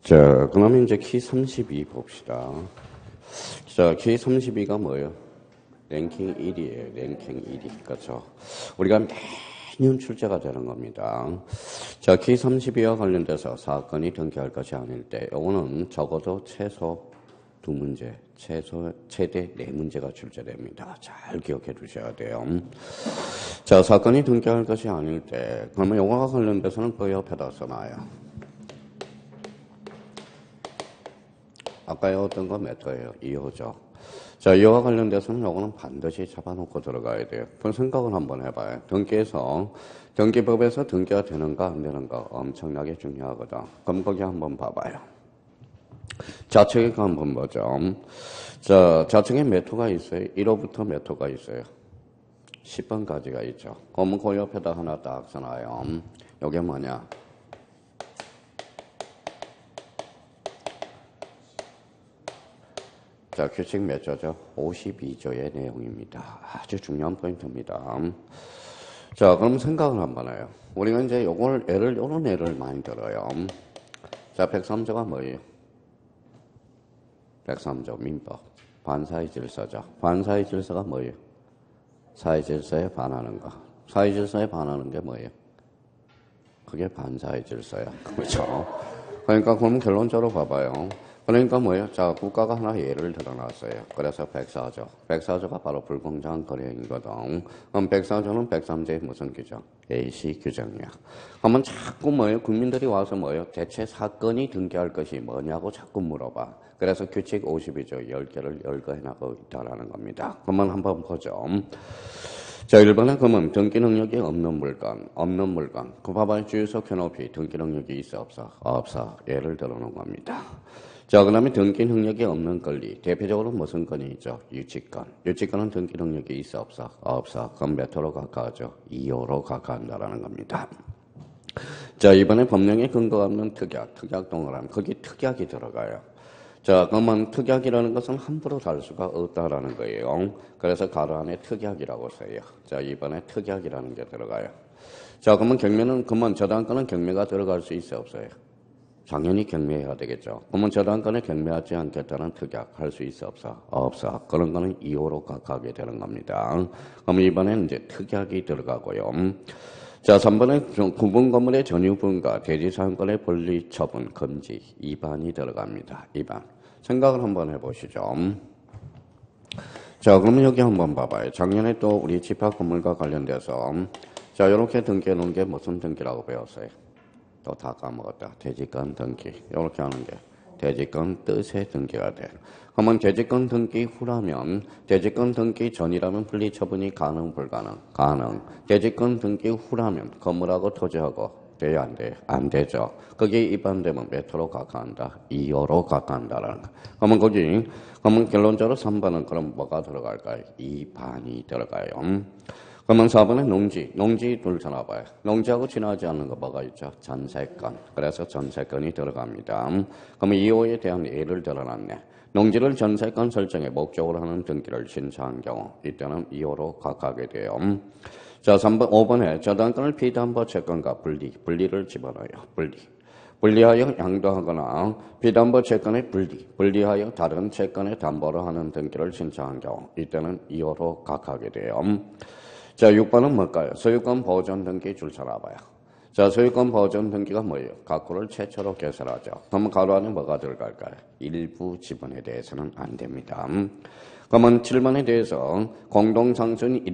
자, 그러면 이제 키 32 봅시다. 자, 키 32가 뭐예요? 랭킹 1위에요. 랭킹 1위. 그렇죠. 우리가 매년 출제가 되는 겁니다. 자, 키 32와 관련돼서 사건이 등기할 것이 아닐 때, 요거는 적어도 최소 2문제, 최대 4문제가 출제됩니다. 잘 기억해 두셔야 돼요. 자, 사건이 등기할 것이 아닐 때, 그러면 요거와 관련돼서는 그 옆에다 써놔요. 아까 어떤 거 메터예요? 2호죠. 자, 이와 관련돼서는 요거는 반드시 잡아놓고 들어가야 돼요. 그럼 생각을 한번 해봐요. 등기법에서 등기가 되는가 안 되는가 엄청나게 중요하거든. 그럼 거기 한번 봐봐요. 좌측에 한번 보죠. 자, 좌측에 몇 호가 있어요? 1호부터 몇 호가 있어요? 10번까지가 있죠. 그러면 그 옆에다 하나 딱 써놔요. 요게 뭐냐? 자, 규칙 몇 조죠? 52조의 내용입니다. 아주 중요한 포인트입니다. 자, 그럼 생각을 한번 해요. 우리가 이제 요런 애를 많이 들어요. 자, 103조가 뭐예요? 103조 민법. 반사의 질서죠. 반사의 질서가 뭐예요? 사회 질서에 반하는 거. 사회 질서에 반하는 게 뭐예요? 그게 반사의 질서야. 그렇죠? 그러니까 그럼 결론적으로 봐봐요. 그러니까 뭐예요? 자, 국가가 하나 예를 들어놨어요. 그래서 104조. 104조가 바로 불공정한 거래행위거든. 그럼 104조는 103조의 무슨 규정? A시 규정이야. 그러면 자꾸 뭐예요? 국민들이 와서 뭐예요? 대체 사건이 등기할 것이 뭐냐고 자꾸 물어봐. 그래서 규칙 52조 10개를 열거해나가고 있다라는 겁니다. 그러면 한번 보죠. 자, 1번에 그러면 등기 능력이 없는 물건. 그 봐봐요. 주유소 켜높이 등기 능력이 있어, 없어? 없어. 예를 들어놓은 겁니다. 자, 그 다음에 등기 능력이 없는 권리. 대표적으로 무슨 건이 있죠? 유치권. 유치권은 등기 능력이 있어, 없어? 없어. 그럼 몇 호로 가까워져? 2호로 가까운다라는 겁니다. 자, 이번에 법령에 근거가 없는 특약 동그라미. 거기 특약이 들어가요. 자, 그러면 특약이라는 것은 함부로 달 수가 없다라는 거예요. 그래서 가로 안에 특약이라고 써요. 자, 이번에 특약이라는 게 들어가요. 자, 그러면 저당권은 경매가 들어갈 수 있어요, 없어요? 당연히 경매해야 되겠죠. 그러면 저당권에 경매하지 않겠다는 특약 할 수 있어, 없어? 없어. 그런 거는 2호로 가까게 되는 겁니다. 그럼 이번엔 이제 특약이 들어가고요. 자, 3번에 구분 건물의 전유분과 대지사용권의 분리 처분 금지 2번이 들어갑니다. 2번. 생각을 한번 해보시죠. 자, 그러면 여기 한번 봐봐요. 작년에 또 우리 집합 건물과 관련돼서 자, 이렇게 등기해 놓은 게 무슨 등기라고 배웠어요? 또 다 까먹었다. 대지권 등기. 이렇게 하는 게 대지권 뜻의 등기가 돼. 그러면 대지권 등기 후라면 대지권 등기 전이라면 분리 처분이 가능 불가능? 가능. 대지권 등기 후라면 건물하고 토지하고 돼야 안 돼? 안 되죠. 거기에 입안되면 몇 호로 가까운다? 2호로 가까운다라는 거. 그러면 결론적으로 3번은 그럼 뭐가 들어갈까요? 2반이 들어가요. 그러면 4번에 농지 둘 쳐놔봐요. 농지하고 지나지 않는 거 뭐가 있죠? 전세권. 그래서 전세권이 들어갑니다. 그러면 2호에 대한 예를 들어놨네. 농지를 전세권 설정의 목적으로 하는 등기를 신청한 경우 이때는 2호로 가까게 돼요. 자, 5번에 저당권을 피담보 채권과 분리를 집어넣어요. 분리하여 양도하거나 피담보 채권의 분리하여 다른 채권의 담보로 하는 등기를 신청한 경우 이때는 2호로 가까게 돼요. 자, 6번은 뭘까요? 소유권 보존 등기 줄 쳐놔봐요. 자, 소유권 보존 등기가 뭐예요? 가구를 최초로 개설하죠. 그러면 가로 안에 뭐가 들어갈까요? 일부 지분에 대해서는 안 됩니다. 그러면 7번에 대해서 공동상순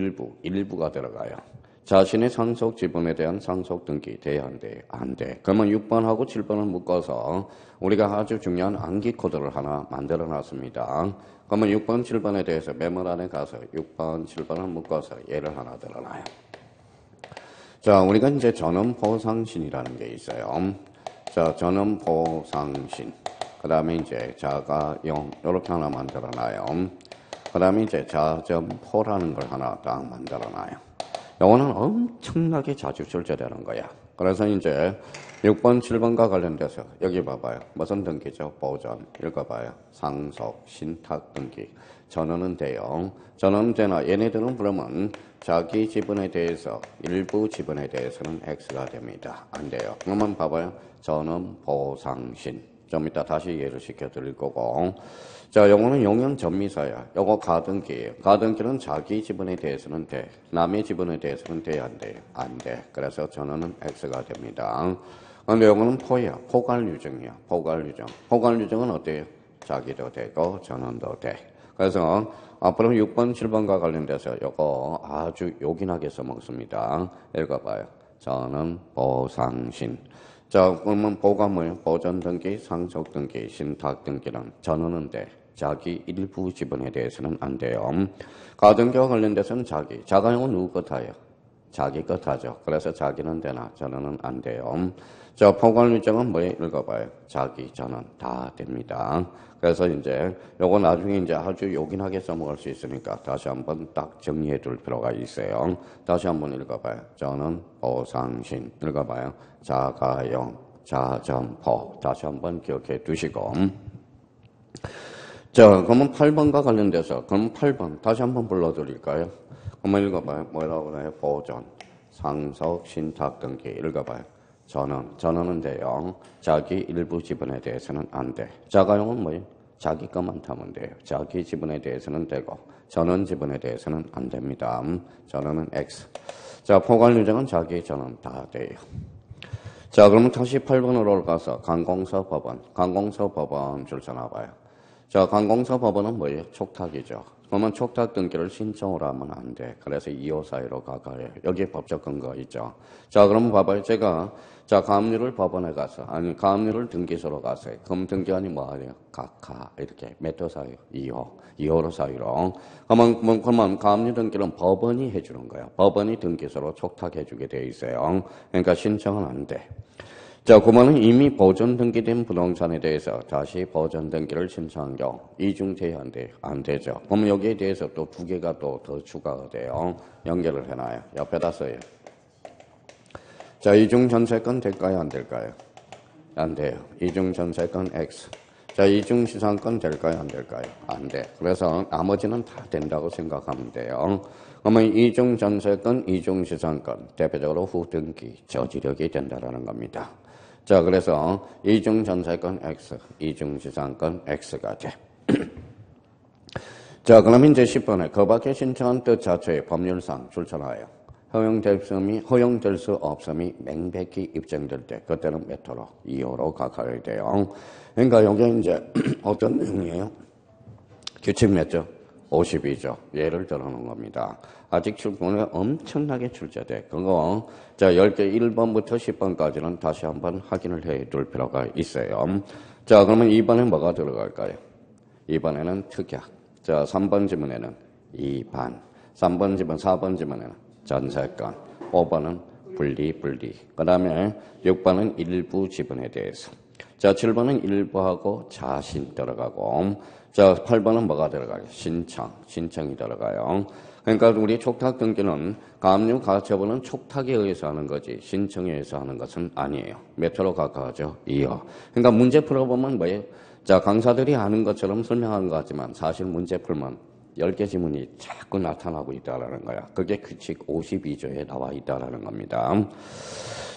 일부가 들어가요. 자신의 상속 지분에 대한 상속 등기 돼야 안 돼? 안 돼. 그러면 6번하고 7번을 묶어서 우리가 아주 중요한 암기 코드를 하나 만들어 놨습니다. 그러면 6번, 7번에 대해서 메모 안에 가서 6번, 7번을 묶어서 예를 하나 들어놔요. 자, 우리가 이제 전원보상신이라는 게 있어요. 자, 전원보상신. 그 다음에 이제 자가용, 이렇게 하나 만들어놔요. 그 다음에 이제 자점포라는 걸 하나 딱 만들어놔요. 요거는 엄청나게 자주 출제되는 거야. 그래서 이제 6번, 7번과 관련돼서 여기 봐봐요. 무슨 등기죠? 보전. 읽어봐요. 상속, 신탁 등기. 전원은 돼요. 전원은 되나 얘네들은 그러면 자기 지분에 대해서 일부 지분에 대해서는 X가 됩니다. 안 돼요. 그러면 봐봐요. 전원 보상신. 좀 이따 다시 이해를 시켜드릴 거고. 자, 요거는 용형 전미사야. 요거 가등기예요. 가등기는 자기 지분에 대해서는 돼. 남의 지분에 대해서는 돼, 안 돼? 안 돼. 그래서 전원은 X가 됩니다. 근데 요거는 포야. 포괄유정이야. 포괄유정. 포괄유정은 어때요? 자기도 되고 전원도 돼. 그래서 앞으로 6번, 7번과 관련돼서 요거 아주 요긴하게 써먹습니다. 읽어봐요. 전원, 보상신. 자, 그러면 보가 뭐예요? 보전등기, 상속등기, 신탁등기는 전원은 돼. 자기 일부 지분에 대해서는 안 돼요. 가등기와 관련돼서는 자기. 자가용은 누구 것 하요? 자기 것 하죠. 그래서 자기는 되나 전원은 안 돼요. 자, 포괄유정은 뭐예요? 읽어봐요. 자기, 전원 다 됩니다. 그래서 이제 요거 나중에 이제 아주 요긴하게 써먹을 수 있으니까 다시 한번 딱 정리해 둘 필요가 있어요. 다시 한번 읽어봐요. 전원, 보상신. 읽어봐요. 자가용, 자점포. 다시 한번 기억해 두시고. 자, 그러면 8번과 관련돼서, 그럼 8번 다시 한번 불러드릴까요? 한번 읽어봐요. 뭐라고 그래요? 보전, 상속, 신탁 등기. 읽어봐요. 전원은 돼요. 자기 일부 지분에 대해서는 안 돼. 자가용은 뭐예요? 자기 것만 타면 돼요. 자기 지분에 대해서는 되고, 전원 지분에 대해서는 안 됩니다. 전원은 X. 자, 포괄유정은 자기 전원 다 돼요. 자, 그러면 다시 8번으로 가서 강공서 법원. 강공서 법원 줄 서나봐요. 자, 강공서 법원은 뭐예요? 촉탁이죠. 그러면 촉탁 등기를 신청을 하면 안 돼. 그래서 2호 사유로 가가요. 여기에 법적 근거 있죠. 자, 그러면 봐봐요. 제가 자, 가압류를 법원에 가서, 아니, 가압류를 등기소로 가서, 그럼 등기관이 뭐 하래요? 각하, 이렇게, 몇 호 사유? 2호. 2호로 사유로. 그러면 가압류 등기는 법원이 해주는 거야. 법원이 등기소로 촉탁해주게 돼 있어요. 그러니까 신청은 안 돼. 자, 9번은 이미 보존 등기된 부동산에 대해서 다시 보존 등기를 신청한 경우, 이중제한 안 돼요? 안 되죠. 그럼 여기에 대해서 또 두 개가 또 더 추가가 돼요. 연결을 해놔요. 옆에다 써요. 자, 이중전세권 될까요? 안 될까요? 안 돼요. 이중전세권 X. 자, 이중시상권 될까요? 안 될까요? 안 돼. 그래서 나머지는 다 된다고 생각하면 돼요. 그러면 이중전세권, 이중시상권, 대표적으로 후등기, 저지력이 된다는 겁니다. 자, 그래서 이중전세권 X, 이중시상권 X가 돼. 자, 그러면 이제 10번에 그 밖에 신청한 뜻 자체의 법률상 출처나와요. 허용될 수 없음이 명백히 입증될 때, 그때는 몇 호로? 2호로 가까이 돼요. 그러니까 여기 이제 어떤 내용이에요? 규칙 몇 죠? 52조. 예를 들어놓은 겁니다. 아직 출근에 엄청나게 출제돼. 그거, 자, 10개 1번부터 10번까지는 다시 한번 확인을 해 둘 필요가 있어요. 자, 그러면 2번에 뭐가 들어갈까요? 2번에는 특약. 자, 3번 지문에는 2반. 3번 지문, 4번 지문에는 전세권. 5번은 분리. 그 다음에 6번은 일부 지분에 대해서. 자, 7번은 일부하고 자신 들어가고. 자, 8번은 뭐가 들어가요? 신청이 들어가요. 그러니까 우리 촉탁 등기는 가압류 가처분은 촉탁에 의해서 하는 거지 신청에 의해서 하는 것은 아니에요. 몇 호로 가까워져? 2호. 그러니까 문제 풀어보면 뭐예요? 자, 강사들이 하는 것처럼 설명하는 것 같지만 사실 문제 풀면 10개 지문이 자꾸 나타나고 있다라는 거야. 그게 규칙 52조에 나와 있다라는 겁니다.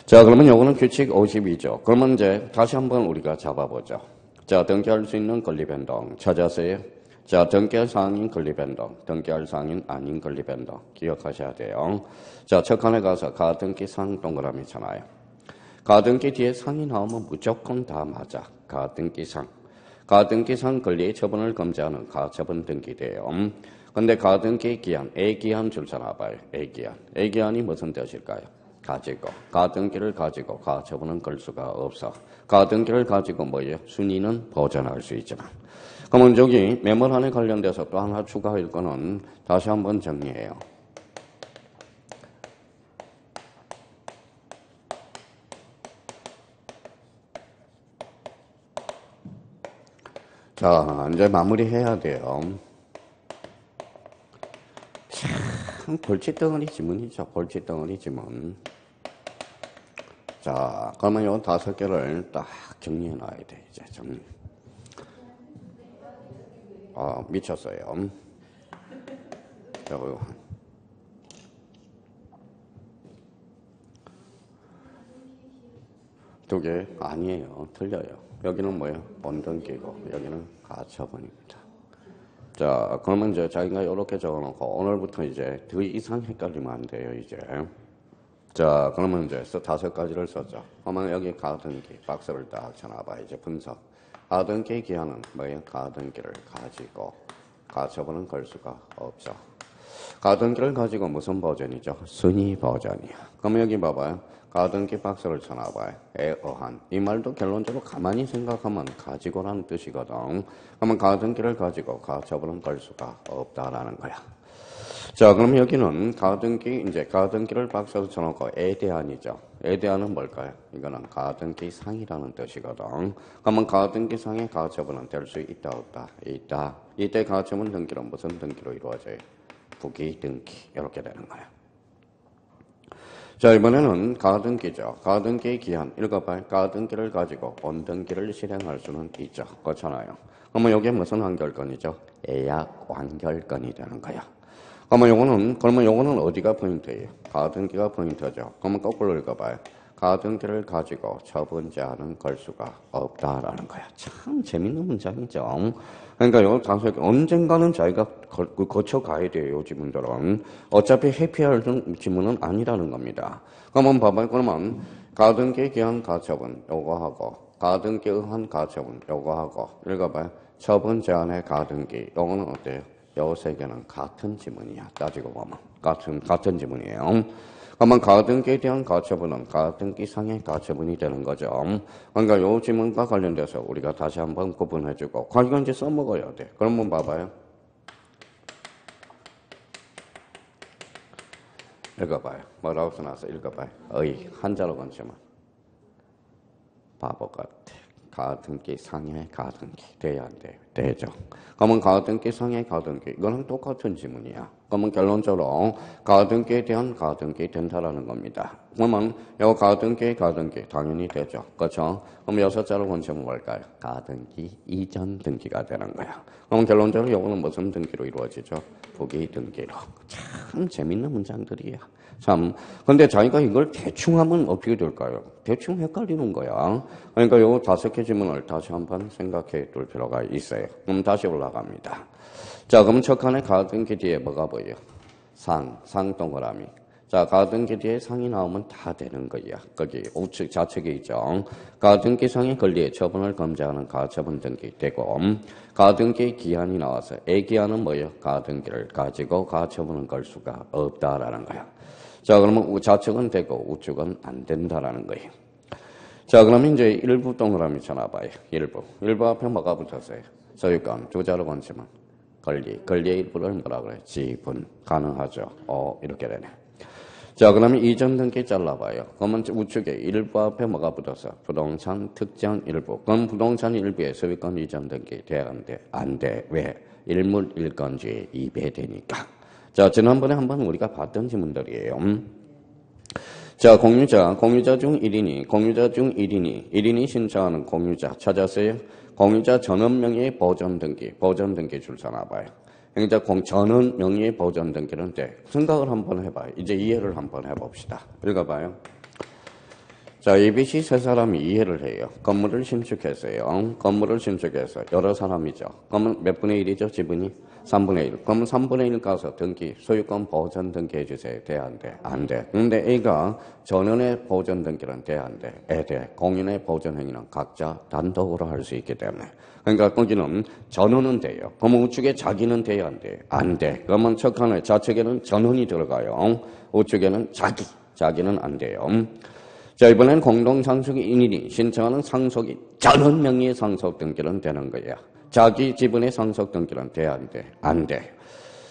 자, 그러면 요거는 규칙 52조. 그러면 이제 다시 한번 우리가 잡아보죠. 자, 등기할 수 있는 권리변동 찾았어요? 자, 등기할 사항인 권리변동, 등기할 사항인 아닌 권리변동 기억하셔야 돼요. 자, 첫 칸에 가서 가등기 상 동그라미 잖아요. 가등기 뒤에 상이 나오면 무조건 다 맞아. 가등기 상. 가등기 상 권리의 처분을 금지하는 가처분 등기돼요. 근데 가등기 기한, A기한 줄 서나봐요. A기한. A기한이 무슨 뜻일까요? 가지고. 가등기를 가지고 가처분은 걸 수가 없어. 가등기를 가지고 뭐예요? 순위는 보존할 수 있지만. 그러면 저기 매몰안에 관련돼서 또 하나 추가할 거는 다시 한번 정리해요. 자, 이제 마무리해야 돼요. 참 골칫덩어리 지문이죠. 골칫덩어리 지문. 자, 그러면 요 5개를 딱 정리해 놔야 돼. 이제 정리. 미쳤어요. 두 개 아니에요. 틀려요. 여기는 뭐예요? 본등기고 여기는 가처분입니다. 자, 그러면 이제 자기가 이렇게 적어놓고 오늘부터 이제 더 이상 헷갈리면 안 돼요. 이제. 자, 그러면 이제 5가지를 썼죠. 그러면 여기 가등기 박스를 딱 쳐놔봐. 이제 분석. 가등기 기한은 뭐예요? 가등기를 가지고 가처분은 걸 수가 없죠. 가등기를 가지고 무슨 버전이죠? 순위 버전이야. 그럼 여기 봐봐요. 가등기 박스를 쳐놔봐요. 에 어한. 이 말도 결론적으로 가만히 생각하면 가지고라는 뜻이거든. 그러면 가등기를 가지고 가처분은 걸 수가 없다라는 거야. 자, 그럼 여기는 가등기를 박스에 쳐놓고 에 대한이죠. 에 대한은 뭘까요? 이거는 가등기 상이라는 뜻이거든. 그러면 가등기 상의 가처분은 될 수 있다, 없다? 있다. 이때 가처분 등기는 무슨 등기로 이루어져요? 부기 등기. 이렇게 되는 거야. 자, 이번에는 가등기죠. 가등기 기한. 읽어봐요. 가등기를 가지고 본등기를 실행할 수는 있죠. 그렇잖아요. 그러면 이게 무슨 완결건이죠? 예약 완결건이 되는 거야. 그러면 요거는 어디가 포인트예요? 가등기가 포인트죠. 그러면 거꾸로 읽어봐요. 가등기를 가지고 처분제한은 걸 수가 없다라는 거야. 참 재밌는 문장이죠. 그러니까 요 다섯 개 언젠가는 자기가 거쳐가야 돼요. 요 지문들은. 어차피 회피할 지문은 아니라는 겁니다. 그러면 봐봐요. 그러면 가등기 기한 가처분 요거 하고 가등기 의한 가처분 요거 하고 읽어봐요. 처분 제한의 가등기 요거는 어때요? 요 세 개는 같은 지문이야. 따지고 보면 같은 지문이에요. 그러면 가등기에 대한 가처분은 가등기 상의 가처분이 되는 거죠. 그러니까 요 지문과 관련돼서 우리가 다시 한번 구분해주고 이건 이제 써먹어야 돼. 그러면 봐봐요. 읽어봐요. 뭐라고 써놨어? 읽어봐요. 한자로 건치면 바보 같아. 가등기 상의 가등기 돼야 안 돼? 되죠. 그러면 가등기 상의 가등기 이거는 똑같은 지문이야. 그러면 결론적으로 가등기에 대한 가등기 된다라는 겁니다. 그러면 이 가등기 당연히 되죠. 그렇죠? 그럼 6자로 건치면 뭘까요? 가등기 이전 등기가 되는 거야. 그럼 결론적으로 이거는 무슨 등기로 이루어지죠? 부기 등기로. 참 재밌는 문장들이야. 참. 근데 자기가 이걸 대충 하면 어떻게 될까요? 대충 헷갈리는 거야. 그러니까 요 5개 지문을 다시 한번 생각해 둘 필요가 있어요. 그럼 다시 올라갑니다. 자, 그럼 첫 칸에 가등기 뒤에 뭐가 보여? 상 동그라미. 자, 가등기 뒤에 상이 나오면 다 되는 거야. 거기 우측 좌측에 있죠. 가등기 상의 권리에 처분을 검증하는 가처분 등기 되고 가등기 기한이 나와서 애기한은 뭐예요? 가등기를 가지고 가처분을 걸 수가 없다라는 거야. 자, 그러면 좌측은 되고 우측은 안 된다라는 거예요. 자, 그러면 이제 일부 동그라미 쳐놔봐요. 일부 앞에 뭐가 붙었어요? 소유권, 주자로 건치면 권리의 일부를 뭐라 그래? 지분. 가능하죠. 이렇게 되네. 자, 그러면 이전 등기 잘라봐요. 그러면 우측에 일부 앞에 뭐가 붙었어? 부동산 특정 일부. 그럼 부동산 일부에 소유권 이전 등기 돼야 안 돼? 안 돼. 왜? 일물 일건주의 2배 되니까. 자, 지난번에 한번 우리가 봤던 지문들이에요. 자, 공유자 중 1인이 신청하는 공유자 찾았어요? 공유자 전원 명의의 보전 등기 줄 서나봐요. 그러니까 전원 명의의 보전 등기는 돼. 생각을 한번 해봐요. 이제 이해를 한번 해봅시다. 읽어봐요. 자, ABC 세 사람이 이해를 해요. 건물을 신축했어요. 건물을 신축해서 여러 사람이죠. 그러면 몇 분의 1이죠? 지분이? 3분의 1. 그러면 3분의 1 가서 등기, 소유권 보전 등기 해주세요. 돼, 안 돼? 안 돼. 근데 A가 전원의 보전 등기는 돼, 안 돼? 돼. 공인의 보전 행위는 각자 단독으로 할 수 있기 때문에. 그러니까 거기는 전원은 돼요. 그러면 우측에 자기는 돼야 안 돼? 안 돼. 그러면 첫 칸에 좌측에는 전원이 들어가요. 우측에는 자기는 안 돼요. 자, 이번엔 공동상속인이 신청하는 상속인 전원 명의의 상속 등기는 되는 거야. 자기 지분의 상속 등기는 돼, 안 돼? 안 돼.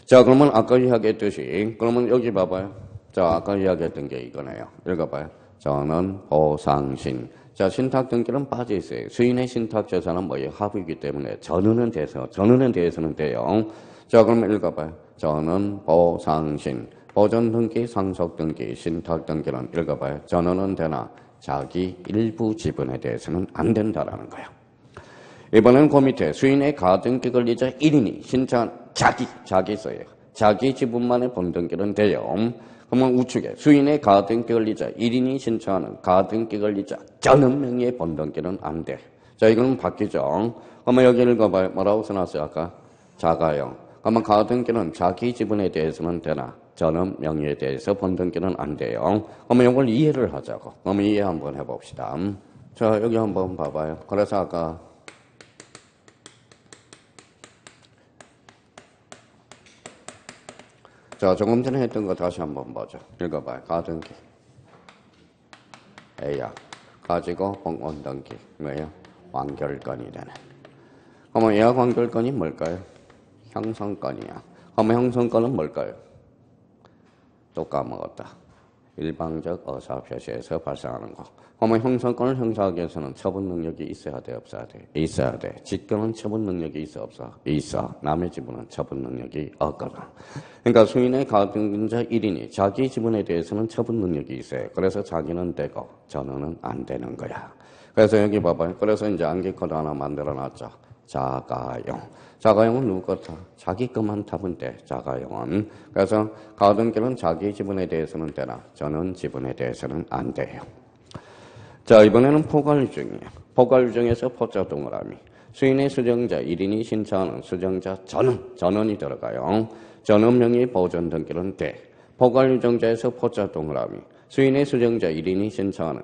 자, 그러면 아까 이야기했듯이, 그러면 여기 봐봐요. 자, 아까 이야기했던 게 이거네요. 읽어봐요. 전원, 보상신. 자, 신탁 등기는 빠져 있어요. 수인의 신탁 재산은 뭐예요? 합이기 때문에 전원은 대해서는 돼요. 자, 그러면 읽어봐요. 전원, 보상신. 보전 등기, 상속 등기, 신탁 등기는 읽어봐요. 전원은 되나 자기 일부 지분에 대해서는 안 된다라는 거야. 이번엔 그 밑에 수인의 가등기 권리자 1인이 신청한 자기 써요. 자기 지분만의 본등기는 돼요. 그러면 우측에 수인의 가등기 권리자 1인이 신청하는 가등기 권리자 저는 명의의 본등기는 안 돼. 자, 이거는 바뀌죠. 그러면 여기 읽어봐요. 뭐라고 써놨어요? 아까 자가용. 그러면 가등기는 자기 지분에 대해서는 되나 저는 명의에 대해서 본등기는 안 돼요. 그러면 이걸 이해를 하자고. 그러면 이해 한번 해봅시다. 자, 여기 한번 봐봐요. 그래서 아까 자, 조금 전에 했던 거 다시 한번 보죠. 읽어봐요. 가등기. A야. 가지고 공원등기. 뭐예요? 완결건이 되는. 그러면 예약 완결건이 뭘까요? 형성건이야. 그러면 형성건은 뭘까요? 또 까먹었다. 일방적 의사표시에서 발생하는 거. 그러면 형성권을 형사하기 위해서는 처분 능력이 있어야 돼, 없어야 돼? 있어야 돼. 직권은 처분 능력이 있어, 없어? 있어. 남의 지분은 처분 능력이 없거든. 그러니까 수인의 가등기자 1인이 자기 지분에 대해서는 처분 능력이 있어요. 그래서 자기는 되고 전원은 안 되는 거야. 그래서 여기 봐봐요. 그래서 이제 암기코드 하나 만들어놨죠. 자가용. 자가용은 누구 거다? 자기 것만 타면 돼. 자가용은. 그래서 가등기는 자기 지분에 대해서는 되나 전원 지분에 대해서는 안 돼요. 자, 이번에는 포괄유증이에요. 포괄유증에서 포자 동그라미. 수인의 수정자 1인이 신청하는 수정자 전원이 들어가요. 전원 명의 보존 등기는 돼. 포괄유정자에서 포자 동그라미. 수인의 수정자 1인이 신청하는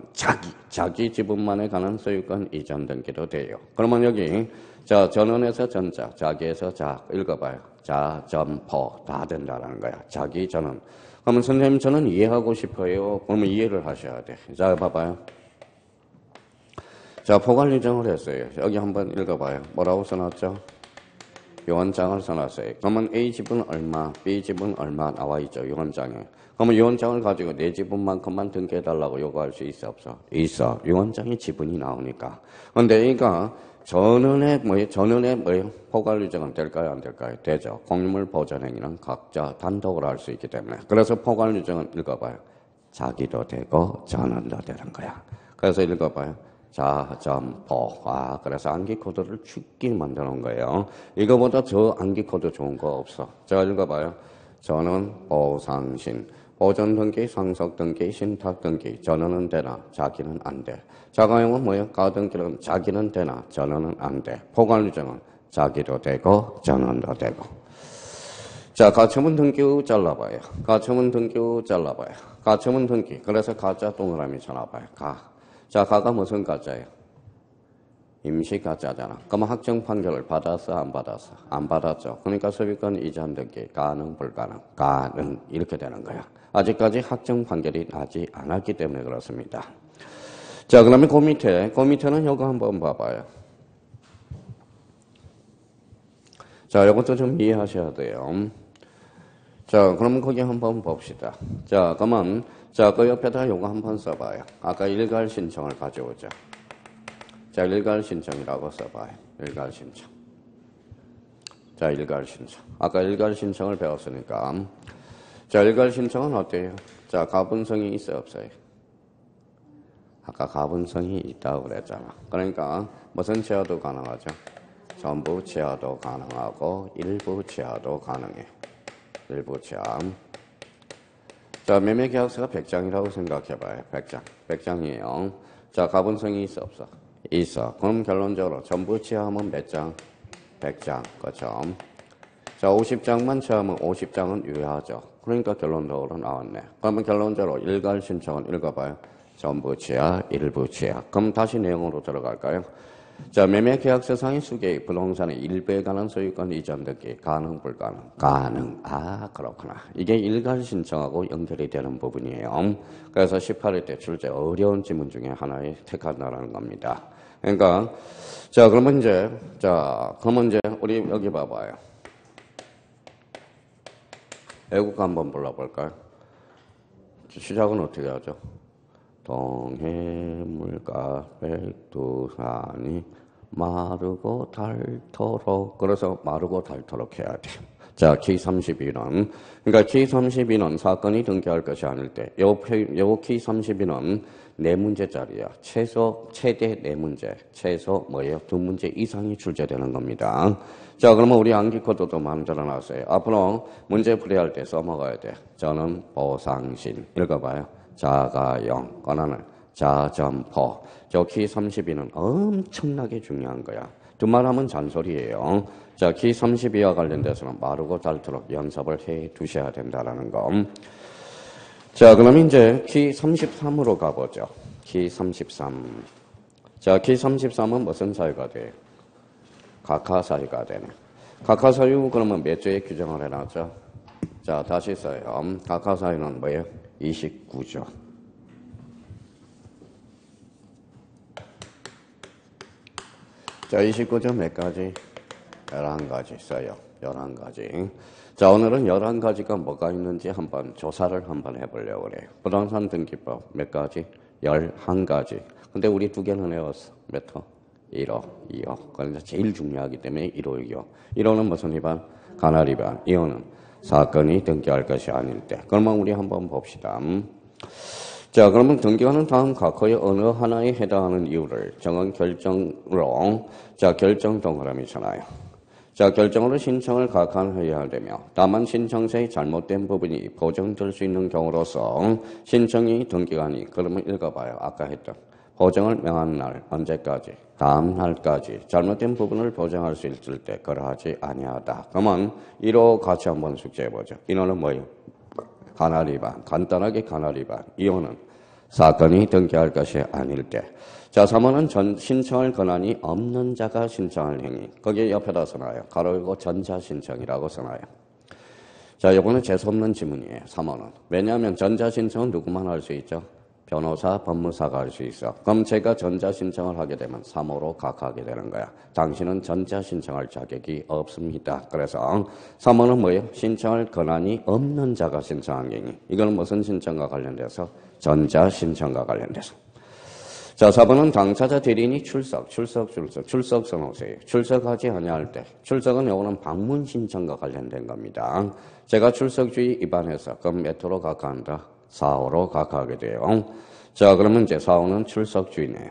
자기 지분만에 관한 소유권 이전 등기도 돼요. 그러면 여기 자, 전원에서 전자, 자기에서 자, 읽어봐요. 자, 전, 포 다 된다는 거야. 자기 전원. 그러면 선생님 저는 이해하고 싶어요. 그러면 이해를 하셔야 돼. 자, 봐봐요. 자, 포괄유정을 했어요. 여기 한번 읽어봐요. 뭐라고 써놨죠? 유언장을 써놨어요. 그러면 A 지분 얼마, B 지분 얼마 나와 있죠. 유언장에. 그러면 유언장을 가지고 내 지분만큼만 등기해달라고 요구할 수 있어, 없어? 있어. 유언장에 지분이 나오니까. 근데 A가 전원의 뭐예요? 포괄유정은 될까요? 안 될까요? 되죠. 공유물 보존행위는 각자 단독으로 할 수 있기 때문에. 그래서 포괄유정은 읽어봐요. 자기도 되고 전원도 되는 거야. 그래서 읽어봐요. 자, 점, 포. 그래서 암기코드를 쉽게 만들어 놓은 거예요. 이거보다 저 암기코드 좋은 거 없어. 자, 읽어봐요. 전원, 보상신. 보존등기, 상속등기, 신탁등기. 전원은 되나, 자기는 안 돼. 자가용은 뭐예요? 가등기는 자기는 되나, 전원은 안 돼. 포괄유정은 자기도 되고, 전원도 되고. 자, 가처분 등기 잘라봐요. 가처분 등기 잘라봐요. 가처분 등기. 그래서 가짜 동그라미 쳐놔봐요. 자, 가가 무슨 가짜예요? 임시 가짜잖아. 그러면 확정 판결을 받았어, 안 받았어? 안 받았죠. 그러니까 소유권 이전 등기 가능, 불가능? 가능. 이렇게 되는 거야. 아직까지 확정 판결이 나지 않았기 때문에 그렇습니다. 자, 그러면 그 밑에는 이거 한번 봐봐요. 자, 이것도 좀 이해하셔야 돼요. 자, 그러면 거기 한번 봅시다. 자, 그러면 자, 그 옆에다 요거 한번 써봐요. 아까 일괄 신청을 가져오죠. 자, 일괄 신청이라고 써봐요. 일괄 신청. 자, 일괄 신청. 아까 일괄 신청을 배웠으니까. 자, 일괄 신청은 어때요? 자, 가분성이 있어요, 없어요? 아까 가분성이 있다고 그랬잖아. 그러니까 무슨 취하도 가능하죠? 전부 취하도 가능하고 일부 취하도 가능해. 일부 취하. 자, 매매계약서가 100장이라고 생각해봐요. 100장. 100장이에요. 자, 가분성이 있어, 없어? 있어. 그럼 결론적으로 전부 취하하면 몇 장? 100장. 그렇죠? 자, 50장만 취하면 50장은 유효하죠. 그러니까 결론적으로 나왔네. 그러면 결론적으로 일괄 신청은 읽어봐요. 전부 취하, 일부 취하. 그럼 다시 내용으로 들어갈까요? 자, 매매계약서상의 수개의 부동산의 일부에 관한 소유권 이전 등기 가능, 불가능? 가능. 그렇구나. 이게 일괄 신청하고 연결이 되는 부분이에요. 그래서 18회 때 출제 어려운 지문 중에 하나에 택한다라는 겁니다. 그러니까 자, 그러면 이제 우리 여기 봐봐요. 애국가 한번 불러볼까요? 시작은 어떻게 하죠? 동해물과 백두산이 마르고 닳도록. 그래서 마르고 닳도록 해야 돼. 자, K32는, 그러니까 K32는 사건이 등기할 것이 아닐 때, 요 K32는 4문제짜리야. 최대 4문제. 최소 뭐예요? 2문제 이상이 출제되는 겁니다. 자, 그러면 우리 암기 코드도 만들어 놨어요. 앞으로 문제 풀이할 때 써먹어야 돼. 저는 보상신. 읽어봐요. 자가영. 권한을. 자점포. 저 K32는 엄청나게 중요한 거야. 두말하면 잔소리예요. 자, K32와 관련돼서는 마르고 닳도록 연습을 해 두셔야 된다라는 거. 자, 그럼 이제 K33으로 가보죠. K33. 자, K33은 무슨 사유가 돼요? 각하사유가 되네. 각하사유 그러면 몇 조에 규정을 해놨죠? 자, 다시 써요. 각하사유는 뭐예요? 29조. 자, 29조 몇 가지? 11가지 써요. 11가지. 자, 오늘은 11가지가 뭐가 있는지 한번 조사를 한번 해보려고 그래요. 부동산 등기법 몇 가지? 11가지. 근데 우리 2개는 외웠어. 몇 호? 1호, 2호. 그런데 제일 중요하기 때문에 1호, 2호. 1호는 무슨 위반? 관할 위반. 2호는 사건이 등기할 것이 아닐 때. 그러면 우리 한번 봅시다. 자, 그러면 등기하는 다음 각호의 어느 하나에 해당하는 이유를 정한 결정으로, 자, 결정 동그라미잖아요. 자, 결정으로 신청을 각하해야 되며, 다만 신청서의 잘못된 부분이 보정될 수 있는 경우로서 신청이 등기하니, 그러면 읽어봐요. 아까 했던. 보정을 명한 날, 언제까지? 다음 날까지. 잘못된 부분을 보정할 수 있을 때, 그러하지 아니하다. 그러면 1호 같이 한번 숙제해보죠. 1호는 뭐예요? 관할 위반. 간단하게 관할 위반. 2호는 사건이 등기할 것이 아닐 때. 자, 3호는 신청할 권한이 없는 자가 신청할 행위. 거기에 옆에다 써놔요. 가로 열고 전자신청이라고 써놔요. 자, 이거는 재수없는 지문이에요. 3호는. 왜냐하면 전자신청은 누구만 할 수 있죠? 변호사, 법무사가 할 수 있어. 그럼 제가 전자신청을 하게 되면 3호로 각하게 되는 거야. 당신은 전자신청할 자격이 없습니다. 그래서 3호는 뭐예요? 신청할 권한이 없는 자가 신청한 행위. 이거는 무슨 신청과 관련돼서? 전자신청과 관련돼서. 자, 4번은 당사자 대리인이 출석 써놓으세요. 출석하지 아니할 때. 출석은 요거는 방문 신청과 관련된 겁니다. 제가 출석주의 위반해서 그럼 몇 호로 각하한다? 4호로 각하하게 돼요. 자, 그러면 이제 4호는 출석주의네.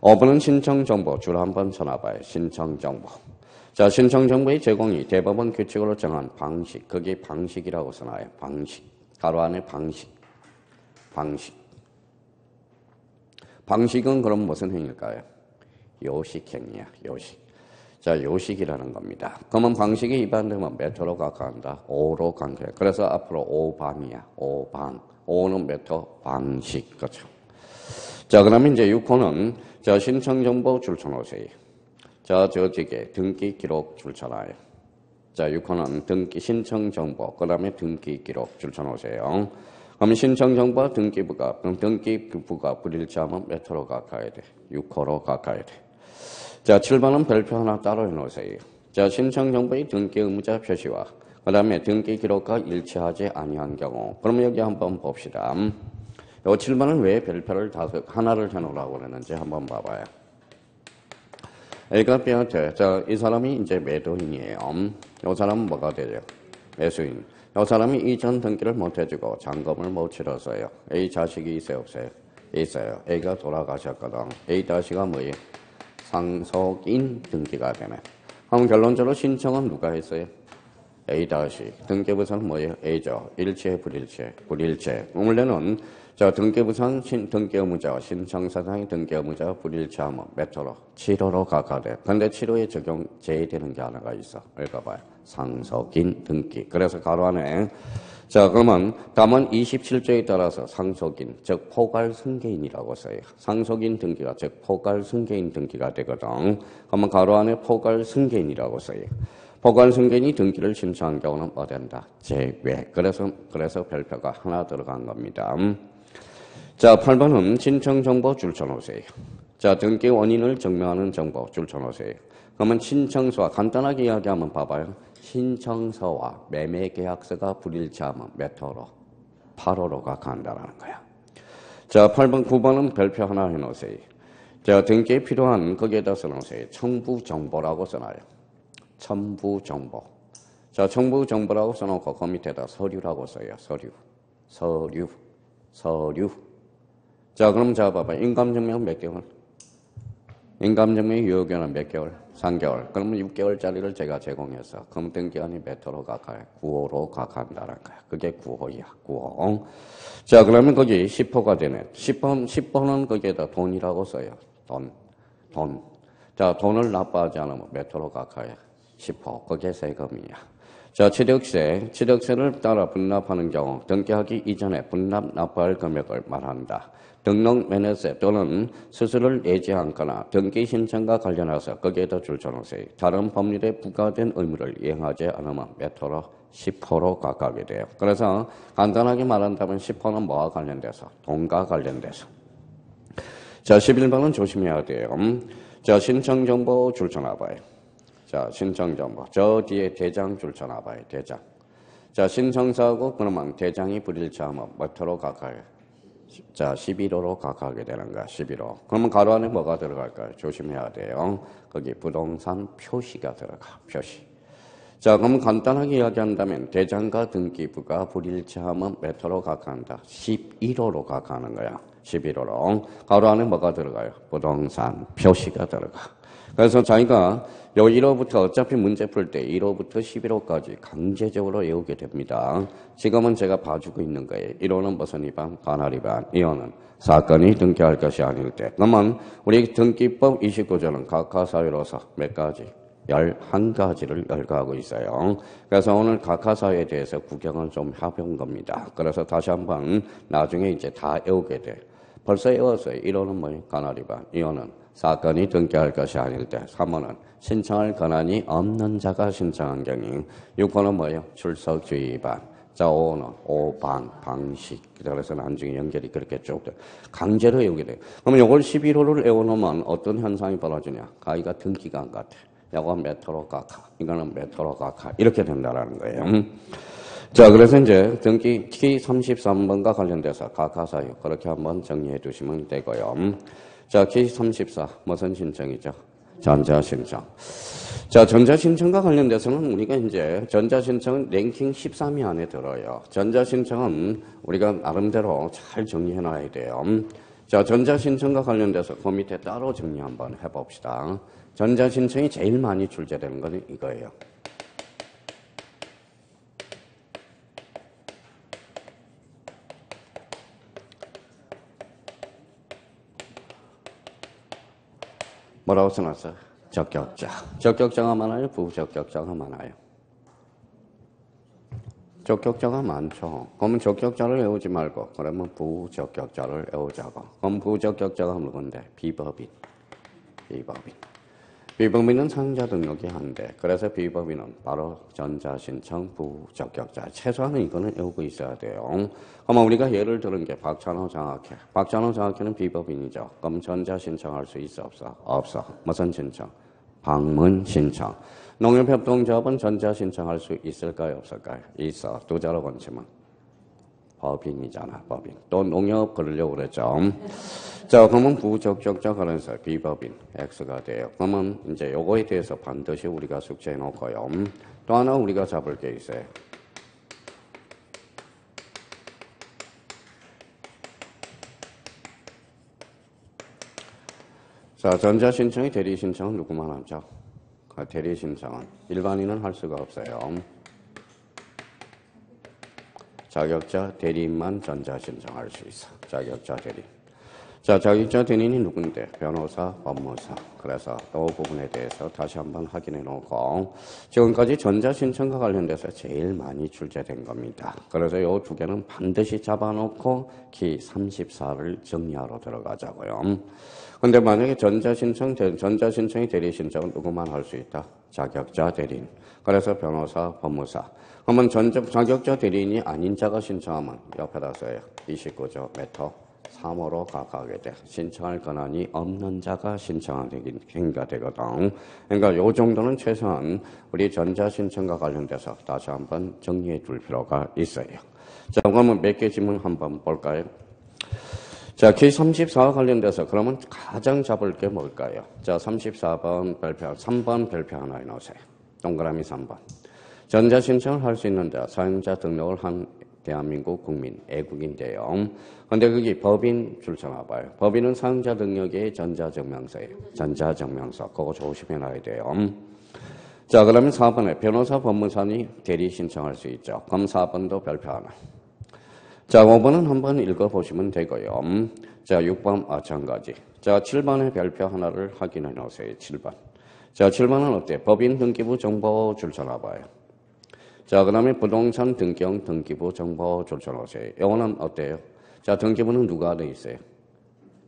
5번은 신청정보. 줄 한번 쳐놔봐요. 신청정보. 자, 신청정보의 제공이 대법원 규칙으로 정한 방식. 그게 방식이라고 써놔요. 방식. 가로 안에 방식. 방식은 그럼 무슨 행위일까요? 요식행위야. 요식. 자, 요식이라는 겁니다. 그러면 방식이 위반되면 몇 호로 각하한다? 5로 각하해. 그래서 앞으로 5방이야. 5방. 5는 몇 호? 방식. 그렇죠. 자, 그러면 이제 6호는 자, 신청정보 줄 쳐놓으세요. 자, 저쪽에 등기 기록 줄 쳐놔요. 자, 6호는 등기 신청정보, 그 다음에 등기 기록 줄 쳐놓으세요. 그럼 신청정보와 등기부가 불일치하면 몇 호로 각하해야 돼? 6호로 각하해야 돼. 자, 7번은 별표 하나 따로 해놓으세요. 자, 신청정보의 등기 의무자 표시와 그 다음에 등기 기록과 일치하지 아니한 경우. 그러면 여기 한번 봅시다. 요 7번은 왜 별표를 하나를 해놓으라고 그러는지 한번 봐봐요. A가 B한테, 자, 이 사람이 이제 매도인이에요. 이 사람은 뭐가 되죠? 매수인. 이 사람이 이전 등기를 못 해주고 잔금을 못 치렀어요. A 자식이 있어요, 없어요? 있어요. A가 돌아가셨거든. A 다시가 뭐예요? 상속인 등기가 되네. 그럼 결론적으로 신청은 누가 했어요? A 다시. 등기부상은 뭐예요? A죠. 일체, 불일체. 원래는 자, 등기부상 등기 의무자와 신청사상의 등기 의무자가 불일치하면 몇 호로? 7호로 각하돼. 근데 7호에 제외되는 게 하나가 있어. 읽어봐요. 상속인 등기. 그래서 가로 안에 자, 그러면 다만 27조에 따라서 상속인, 즉 포괄승계인이라고 써요. 상속인 등기가 즉 포괄승계인 등기가 되거든. 그러면 가로 안에 포괄승계인이라고 써요. 포괄승계인이 등기를 신청한 경우는 뭐 된다? 제외. 그래서 별표가 하나 들어간 겁니다. 자, 8번은 신청정보 줄 쳐놓으세요. 자, 등기 원인을 증명하는 정보 줄 쳐놓으세요. 그러면 신청서와 간단하게 이야기하면 봐봐요. 신청서와 매매계약서가 불일치하면 몇 호로? 8호로 각하한다는 거야. 자, 8번, 9번은 별표 하나 해놓으세요. 자, 등기에 필요한 거기에다 써놓으세요. 첨부정보라고 써놔요. 첨부정보. 자, 정부 정보라고 써놓고 그 밑에다 서류라고 써요. 서류. 자, 그럼 자 봐봐. 인감증명 몇 개월? 인감증명 유효기간은 몇 개월? 3개월. 그러면 6개월짜리를 제가 제공해서 그럼 등기한이 몇 호로 각하해? 9호로 각한다는 거야. 그게 9호야. 9호. 자, 그러면 거기 10호가 되네. 10호는 거기에다 돈이라고 써요. 돈. 자, 돈을 납부하지 않으면 몇 호로 각하해? 10호. 그게 세금이야. 자, 취득세를 따라 분납하는 경우 등기하기 이전에 분납 납부할 금액을 말한다. 등록 면허세 또는 수수료를 내지 않거나 등기 신청과 관련해서 거기에다 줄쳐놓으세요. 다른 법률에 부과된 의무를 이행하지 않으면 몇 호로? 10호로 각하게 돼요. 그래서 간단하게 말한다면 10호는 뭐와 관련돼서? 돈과 관련돼서. 자, 11번은 조심해야 돼요. 자, 신청정보 줄쳐놔봐요. 자, 신청정보. 저 뒤에 대장 줄쳐놔봐요. 대장. 자, 신청서하고 그러면 대장이 불일치하면 몇 호로 각하해? 자, 11호로 각하게 되는 거야. 11호. 그러면 가로 안에 뭐가 들어갈까요? 조심해야 돼요. 거기 부동산 표시가 들어가. 표시. 자, 그럼 간단하게 이야기한다면 대장과 등기부가 불일치하면 몇 호로 각한다? 11호로 각하는 거야. 11호로. 가로 안에 뭐가 들어가요? 부동산 표시가 들어가. 그래서 자기가 요 1호부터 어차피 문제 풀 때 1호부터 11호까지 강제적으로 외우게 됩니다. 지금은 제가 봐주고 있는 거예요. 1호는 무슨 위반? 관할 위반. 2호는 사건이 등기할 것이 아닐 때. 그러면 우리 등기법 29조는 각하사유로서 몇 가지? 11가지를 열거하고 있어요. 그래서 오늘 각하사유에 대해서 구경을 좀 해본 겁니다. 그래서 다시 한번 나중에 이제 다 외우게 돼. 벌써 외웠어요. 1호는 뭐예요? 관할 위반. 2호는 사건이 등기할 것이 아닐 때. 3호는 신청할 권한이 없는 자가 신청한 경우. 6호는 뭐예요? 출석주의 위반. 자, 5호는 오방, 방식. 그래서 나중에 연결이 그렇게 쭉 돼. 강제로 외우게 돼. 그러면 이걸 11호를 외워놓으면 어떤 현상이 벌어지냐? 가위가 등기가 안 같아. 이건 몇 호로 각하. 이거는 몇 호로 각하. 이렇게 된다라는 거예요. 자, 그래서 이제 등기 키 33번과 관련돼서 각하사유. 그렇게 한번 정리해 두시면 되고요. 자, 키 34. 무슨 신청이죠? 전자신청. 자, 전자신청과 관련돼서는 우리가 이제 전자신청은 랭킹 13위 안에 들어요. 전자신청은 우리가 나름대로 잘 정리해 놔야 돼요. 자, 전자신청과 관련돼서 그 밑에 따로 정리 한번 해봅시다. 전자신청이 제일 많이 출제되는 건 이거예요. 뭐라고 써놨어요? 적격자. 적격자가 많아요? 부적격자가 많아요? 적격자가 많죠. 그러면 적격자를 외우지 말고 그러면 부적격자를 외우자고. 그럼 부적격자가 누군데? 비법인. 비법인은 상자 등록이 한대. 그래서 비법인은 바로 전자신청 부적격자. 최소한 이거는 외우고 있어야 돼요. 그러면 우리가 예를 들은 게 박찬호 장학회. 박찬호 장학회는 비법인이죠. 그럼 전자신청할 수 있어? 없어? 없어. 무슨 신청? 방문 신청. 농협협동조합은 전자신청할 수 있을까요? 없을까요? 있어. 두자로 건치면 법인이잖아. 법인. 또 농협 그러려고 그랬죠. 자, 그러면 부적격자 관련해서 비법인 X가 돼요. 그러면 이제 요거에 대해서 반드시 우리가 숙제해 놓고요. 또 하나 우리가 잡을 게 있어요. 자, 전자신청이 대리신청은 누구만 하죠? 대리신청은 일반인은 할 수가 없어요. 자격자 대리인만 전자신청할 수 있어. 자격자 대리인. 자, 자격자 대리인이 누군데? 변호사, 법무사. 그래서 또 부분에 대해서 다시 한번 확인해 놓고 지금까지 전자신청과 관련돼서 제일 많이 출제된 겁니다. 그래서 이 두 개는 반드시 잡아놓고 키 34를 정리하러 들어가자고요. 근데 만약에 전자신청이 대리신청은 누구만 할 수 있다? 자격자 대리인. 그래서 변호사, 법무사. 그러면 자격자 대리인이 아닌 자가 신청하면 옆에다 써요. 29조 메터 3호로 각하게 돼. 신청할 권한이 없는 자가 신청한 행위가 되거든. 그러니까 요 정도는 최소한 우리 전자신청과 관련돼서 다시 한번 정리해 둘 필요가 있어요. 자, 그러면 몇 개 질문 한번 볼까요? 자, K34와 관련돼서 그러면 가장 잡을 게 뭘까요? 자, 34번 별표, 3번 별표 하나 해놓으세요. 동그라미 3번. 전자신청을 할 수 있는데 사용자 등록을 한 대한민국 국민, 애국인데요. 근데 그게 법인 줄서나 봐요. 법인은 사용자 등록의 전자증명서예요. 전자증명서. 그거 조심해 놔야 돼요. 자, 그러면 4번에 변호사 법무사니 대리 신청할 수 있죠. 그럼 4번도 별표 하나. 자, 5번은 한번 읽어보시면 되고요. 자, 6번 마찬가지. 자, 7번의 별표 하나를 확인해 놓으세요. 7번. 자, 7번은 어때요? 법인 등기부 정보 줄서나 봐요. 자, 그 다음에 부동산 등기형 등기부 정보 줄서놓으세요. 이거는 어때요? 자, 등기부는 누가 돼 있어요?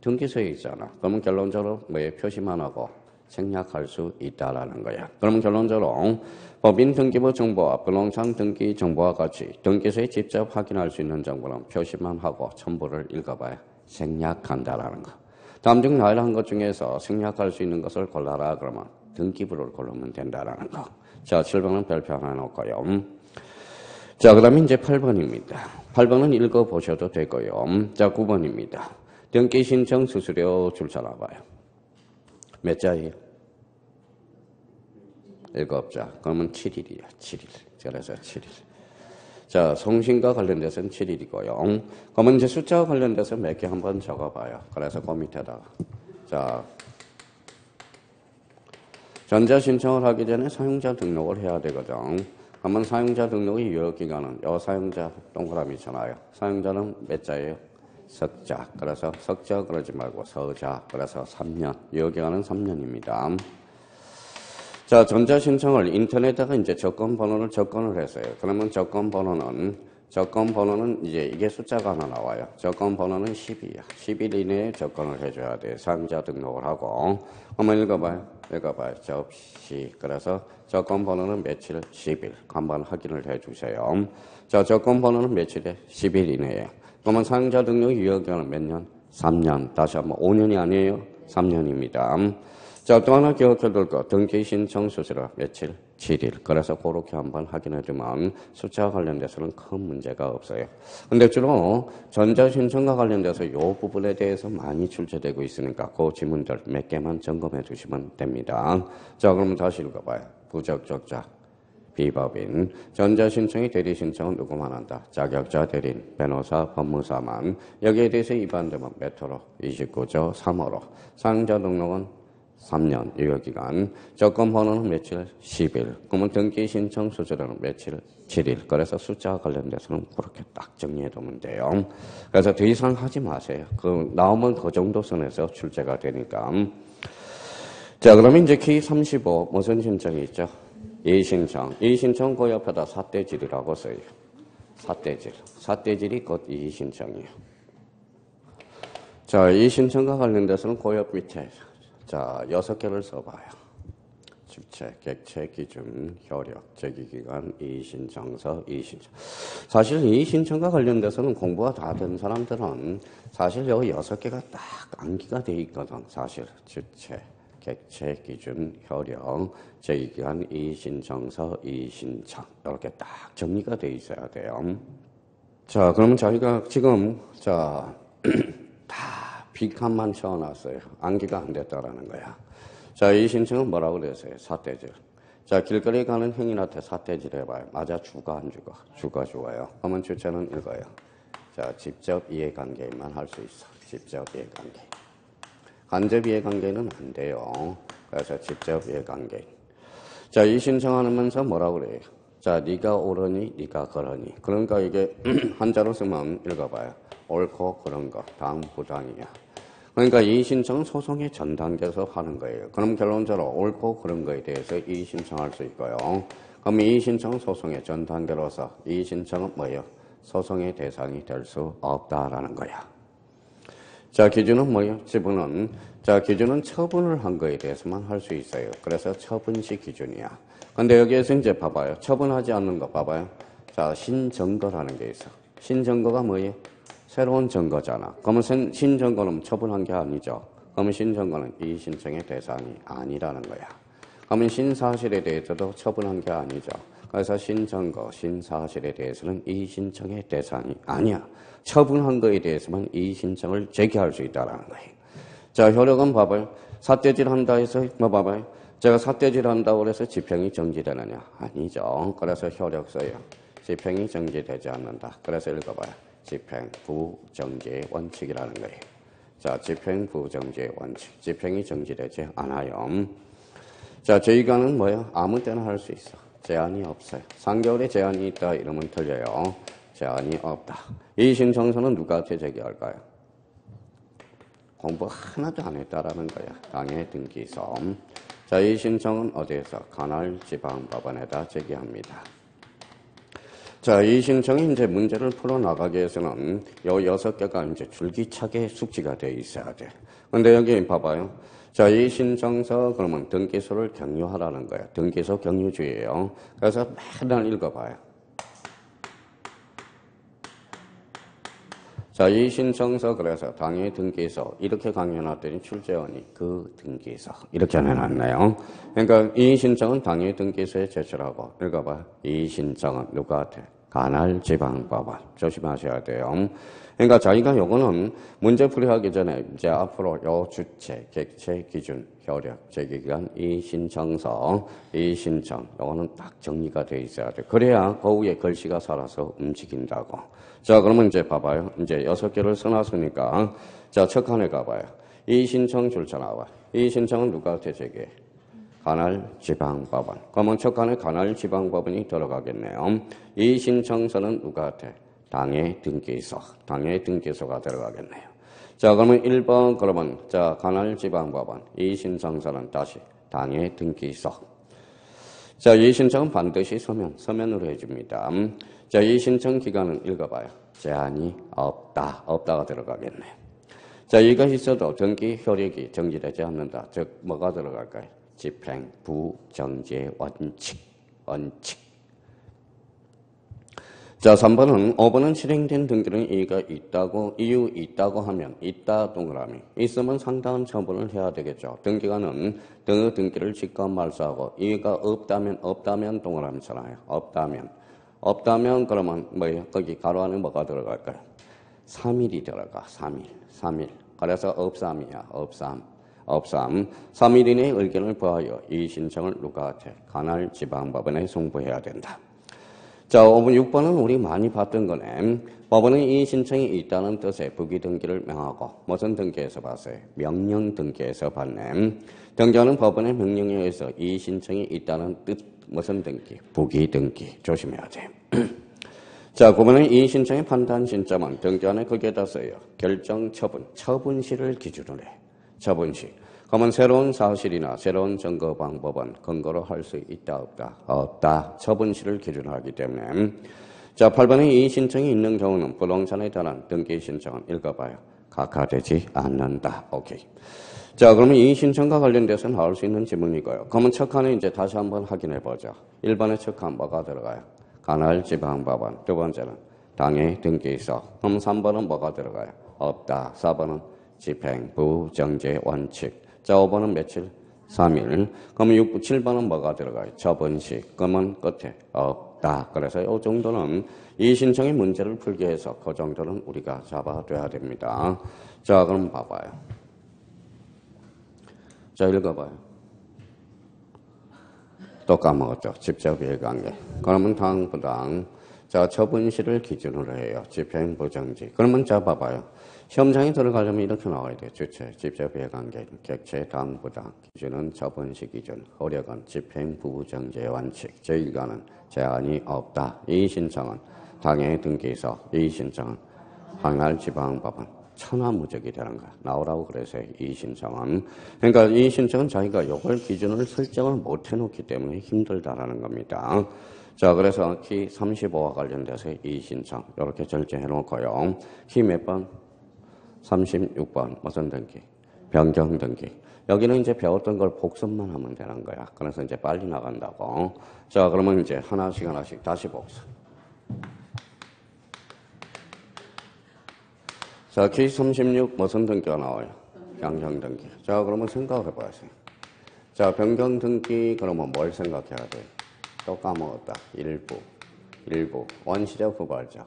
등기소에 있잖아. 그러면 결론적으로 뭐에 표시만 하고 생략할 수 있다라는 거야. 그러면 결론적으로 법인 등기부 정보와 부동산 등기 정보와 같이 등기소에 직접 확인할 수 있는 정보는 표시만 하고 첨부를 읽어봐야 생략한다라는 거. 다음 중 나열한 것 중에서 생략할 수 있는 것을 골라라 그러면 등기부를 고르면 된다라는 거. 자, 7번은 별표 하나 놓고요. 자, 그 다음에 이제 8번입니다. 8번은 읽어보셔도 되고요. 자, 9번입니다. 등기 신청 수수료 줄서나 봐요. 몇 자예요? 7자. 그러면 7일이야. 7일. 그래서 7일. 자, 송신과 관련돼서는 7일이고요. 그러면 이제 숫자와 관련돼서 몇 개 한번 적어봐요. 그래서 그 밑에다가. 자, 전자신청을 하기 전에 사용자 등록을 해야 되거든. 그러면 사용자 등록의 유효기간은 요 사용자 동그라미 있잖아요. 사용자는 몇 자예요? 석자. 그래서 석자 그러지 말고 서자. 그래서 3년. 유효기간은 3년입니다. 자, 전자신청을 인터넷에다가 이제 접근번호를 접근을 했어요. 그러면 접근번호는 이제 이게 숫자가 하나 나와요. 접근번호는 10이야. 10일 이내에 접근을 해줘야 돼. 사용자 등록을 하고. 한번 읽어봐요. 접시. 그래서 접근번호는 며칠? 10일. 한번 확인을 해주세요. 자, 접근번호는 며칠에? 10일 이내에. 그러면 사용자 등록 유효기간은 몇 년? 3년. 다시 한번 5년이 아니에요? 3년입니다. 자, 또 하나 기억해둘 거. 등기 신청 수수료 며칠? 7일. 그래서 그렇게 한번 확인해두면 숫자와 관련돼서는 큰 문제가 없어요. 근데 주로 전자신청과 관련돼서 이 부분에 대해서 많이 출제되고 있으니까 그 지문들 몇 개만 점검해 주시면 됩니다. 자, 그러면 다시 읽어봐요. 부적격자, 비법인. 전자신청의 대리신청은 누구만 한다? 자격자, 대리인, 변호사, 법무사만. 여기에 대해서 위반되면 몇 호로? 29조 3호로. 사용자 등록은 3년 유효기간. 접근번호는 며칠? 10일. 그러면 등기신청 수수료는 며칠? 7일. 그래서 숫자와 관련돼서는 그렇게 딱 정리해두면 돼요. 그래서 더 이상 하지 마세요. 나오면 그 정도 선에서 출제가 되니까. 자, 그러면 이제 키 35 무슨 신청이 있죠? 이의신청. 이의신청 그 옆에다 사대질이라고 써요. 사대질. 사대질이 곧 이의신청이에요. 자, 이의신청과 관련돼서는 그 옆 밑에 자, 6개를 써봐요. 집체, 객체, 기준, 효력, 제기기간, 이의신청서, 이의신청. 사실 이의신청과 관련돼서는 공부가 다 된 사람들은 사실 여기 6개가 딱 암기가 돼 있거든. 사실 집체, 객체, 기준, 효력, 제기기간, 이의신청서, 이의신청. 이렇게 딱 정리가 돼 있어야 돼요. 자, 그러면 저희가 지금 다 빅한만 채워놨어요. 암기가 안 됐다라는 거야. 자, 이 신청은 뭐라고 그랬어요? 사대질. 자, 길거리 가는 행인한테 사대질 해봐요. 맞아, 주가 안 주가? 주가 죽어요. 그러면 주체는 이거예요. 자, 직접 이해관계만 할 수 있어. 직접 이해관계. 간접 이해관계는 안 돼요. 그래서 직접 이해관계. 자, 이 신청하면서 뭐라고 그래요? 자, 네가 옳으니, 네가 그러니. 그러니까 이게 한자로 쓰면 읽어봐요. 옳고 그런 거. 다음 부장이야. 그러니까 이의신청은 소송의 전 단계에서 하는 거예요. 그럼 결론적으로 옳고 그런 거에 대해서 이의신청할 수 있고요. 그럼 이의신청은 소송의 전 단계로서 이의신청은 뭐예요? 소송의 대상이 될 수 없다라는 거야. 자, 기준은 뭐예요? 지분은 기준은 처분을 한 거에 대해서만 할 수 있어요. 그래서 처분시 기준이야. 근데 여기에서 이제 봐봐요. 처분하지 않는 거 봐봐요. 자, 신증거라는 게 있어. 신증거가 뭐예요? 새로운 증거잖아. 그러면 신증거는 처분한 게 아니죠. 그러면 신증거는 이의신청의 대상이 아니라는 거야. 그러면 신사실에 대해서도 처분한 게 아니죠. 그래서 신증거, 신사실에 대해서는 이의신청의 대상이 아니야. 처분한 거에 대해서만 이의신청을 제기할 수 있다는 거예요. 자, 효력은 봐봐요. 사대질 한다 해서 뭐 봐봐요. 제가 삿대질 한다고 해서 집행이 정지되느냐? 아니죠. 그래서 효력서예요. 집행이 정지되지 않는다. 그래서 읽어봐요. 집행 부정지의 원칙이라는 거예요. 자, 집행 부정지의 원칙. 집행이 정지되지 않아요. 자, 저희가는 뭐예요? 아무 때나 할 수 있어. 제한이 없어요. 3개월에 제한이 있다 이러면 틀려요. 제한이 없다. 이 신청서는 누구한테 제기할까요? 공부 하나도 안 했다라는 거야. 당해 등기서. 자, 이 신청은 어디에서? 관할 지방법원에다 제기합니다. 자, 이 신청이 이제 문제를 풀어나가기 위해서는 요 6개가 이제 줄기차게 숙지가 돼 있어야 돼. 근데 여기 봐봐요. 자, 이 신청서 그러면 등기소를 경유하라는 거야. 등기소 경유주의예요. 그래서 매달 읽어봐요. 자, 이 신청서 그래서 당해 등기소 이렇게 강요해놨더니 출제원이 그 등기소 이렇게 해놨네요. 그러니까 이 신청은 당해 등기소에 제출하고 읽어봐. 이 신청은 누구한테? 관할 지방법원. 조심하셔야 돼요. 그러니까 자기가 요거는 문제풀이하기 전에 이제 앞으로 요 주체, 객체, 기준, 효력, 제기기간, 이 신청서, 이 신청 요거는 딱 정리가 돼 있어야 돼. 그래야 그 위에 글씨가 살아서 움직인다고. 자, 그러면 이제 봐봐요. 이제 6개를 써놨으니까 자, 첫 칸에 가봐요. 이 신청 줄자 나와. 이 신청은 누구한테 제기해? 관할 지방법원. 그러면 첫 칸에 관할 지방법원이 들어가겠네요. 이 신청서는 누구한테? 당해 등기소. 당해 등기소가 들어가겠네요. 자, 그러면 1번 그러면 자, 관할 지방법원. 이 신청서는 다시 당해 등기소. 자, 이 신청은 반드시 서면으로 해줍니다. 자, 이 신청 기간은 읽어봐요. 제한이 없다. 없다가 들어가겠네요. 자, 이것이 있어도 등기 효력이 정지되지 않는다. 즉, 뭐가 들어갈까요? 집행 부정지의 원칙. 자, 3번은 5번은 실행된 등기는 이유 있다고 하면 있다 동그라미. 있으면 상당한 처분을 해야 되겠죠. 등기관은 등기를 직권 말소하고 이유가 없다면 동그라미잖아요. 없다면 그러면 뭐예요? 거기 가로 안에 뭐가 들어갈까요? 3일이 들어가. 3일. 그래서 없삼이야. 없삼. 3일 이내에 의견을 보하여 이 신청을 누구한테? 관할 지방법원에 송부해야 된다. 자, 5번, 6번은 우리 많이 봤던 거네. 법원은 이 신청이 있다는 뜻의 부기 등기를 명하고 무슨 등기에서 봤어요? 명령 등기에서 봤네. 등기하는 법원의 명령에 의해서 이 신청이 있다는 뜻 무슨 등기? 부기 등기. 조심해야 돼. 자, 9번은 이 신청의 판단 신점은 등기안에 거기에다 써요. 결정 처분시를 기준으로 해. 처분시. 그러면 새로운 사실이나 새로운 증거 방법은 근거로 할 수 있다 없다? 없다. 처분시를 기준으로 하기 때문에. 자, 8번에 이 신청이 있는 경우는 부동산에 관한 등기 신청은 읽어봐요. 각하되지 않는다. 오케이. 자, 그러면 이 신청과 관련돼서 나올 수 있는 지문이고요. 그러면 첫 칸에 이제 다시 한번 확인해 보죠. 1번의 첫 칸 뭐가 들어가요? 관할 지방법원. 두 번째는 당해 등기소. 그럼 3번은 뭐가 들어가요? 없다. 4번은 집행 부정지 원칙. 자, 5번은 며칠? 3일. 그러면 7번은 뭐가 들어가요? 처분시. 그러면 끝에 없다. 그래서 이 정도는 이 신청의 문제를 풀기 위해서 그 정도는 우리가 잡아둬야 됩니다. 자, 그럼 봐봐요. 자, 읽어봐요. 또 까먹었죠. 직접 이해관계. 그러면 당부당. 자, 처분시를 기준으로 해요. 집행 부정지. 그러면 자, 봐봐요. 시험장에 들어가려면 이렇게 나와야 돼요. 주체, 직접 이해관계, 객체, 당부당. 기준은 처분시 기준. 효력은 집행 부정지의 원칙. 제1가는 제한이 없다. 이 신청은 당해 등기소. 이 신청은 관할 지방법원. 천하무적이 되는 거야. 나오라고 그래서 이 신청은. 그러니까 이 신청은 자기가 요걸 기준을 설정을 못 해놓기 때문에 힘들다라는 겁니다. 자, 그래서 키 35와 관련돼서 이 신청 이렇게 절제해 놓고요. 키 몇 번? 36번. 무슨 등기? 변경 등기. 여기는 이제 배웠던 걸 복습만 하면 되는 거야. 그래서 이제 빨리 나간다고. 자, 그러면 이제 하나씩 다시 복습. 자, 키 36 무슨 등기가 나와요? 변경 등기. 자, 그러면 생각해 봐요. 자, 변경 등기 그러면 뭘 생각해야 돼? 또 까먹었다. 일부. 원시적, 후발적.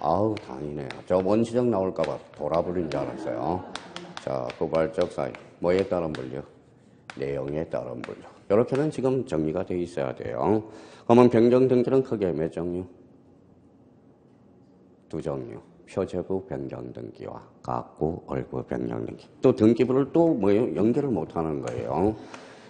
아우, 다니네요. 저 원시적 나올까봐 돌아버린 줄 알았어요. 자, 후발적 사이. 뭐에 따른 분류? 내용에 따른 분류. 이렇게는 지금 정리가 돼 있어야 돼요. 그러면 변경 등기는 크게 몇 종류? 두 종류. 표제부 변경 등기와 각구 얼구 변경 등기. 또 등기부를 또 뭐예요? 연결을 못 하는 거예요.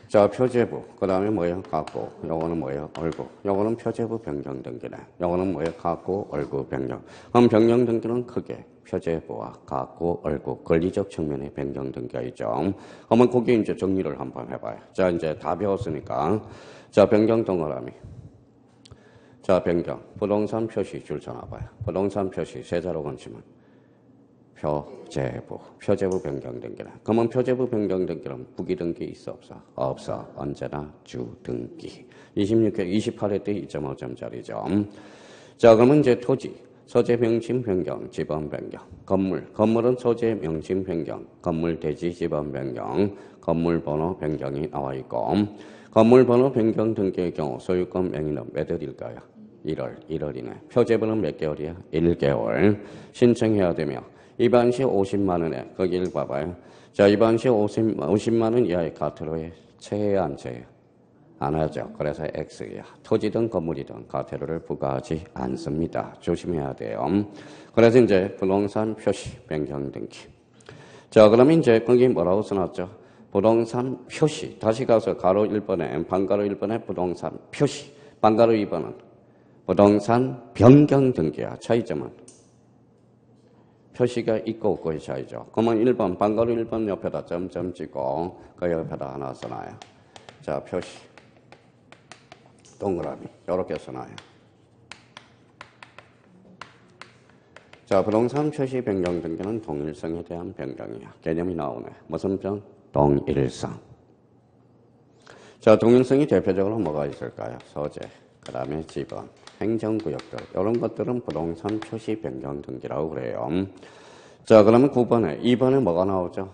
자, 표제부. 그 다음에 뭐예요? 각구. 요거는 뭐예요? 얼구. 요거는 표제부 변경 등기네. 요거는 뭐예요? 각구, 얼구, 변경. 그럼 변경 등기는 크게 표제부와 각구, 얼구, 권리적 측면의 변경 등기가 있죠. 그러면 거기 이제 정리를 한번 해봐요. 자, 이제 다 배웠으니까. 자, 변경 동그라미. 자, 변경. 부동산 표시 줄 서놔봐요. 부동산 표시 세자로 건치면 표제부. 표제부 변경 등기네. 그러면 표제부 변경 등기는 부기 등기 있어 없어? 없어. 언제나 주 등기. 28회 때 2.5점짜리죠. 자, 그러면 이제 토지. 소재 명칭 변경, 지번 변경. 건물. 건물은 소재 명칭 변경, 건물 대지 지번 변경, 건물 번호 변경이 나와 있고, 건물 번호 변경 등기의 경우 소유권 명의는 몇 월일까요? 1월이네. 표제부는 몇 개월이야? 1개월. 신청해야 되며, 입안 시 50만 원에, 거기를 봐봐요. 자, 입안 시 50만 원 이하의 과태료에 체해야 안 체해요? 안 하죠. 그래서 X야. 토지든 건물이든 과태료를 부과하지 않습니다. 조심해야 돼요. 그래서 이제 부동산 표시 변경 등기. 자, 그러면 이제 거기 뭐라고 써놨죠? 부동산 표시. 다시 가서 가로 1번에, 반가로 1번에 부동산 표시. 반가로 2번은 부동산 변경 등기야. 차이점은 표시가 있고 없고의 차이죠. 그러면 1번, 반가로 1번 옆에다 점점 찍고 그 옆에다 하나 써놔요. 자, 표시. 동그라미. 이렇게 써놔요. 자, 부동산 표시 변경 등기는 동일성에 대한 변경이야. 개념이 나오네. 무슨 변? 동일성. 자, 동일성이 대표적으로 뭐가 있을까요? 소재, 그 다음에 지번, 행정구역들. 이런 것들은 부동산 표시 변경 등기라고 그래요. 자, 그러면 9번에, 2번에 뭐가 나오죠?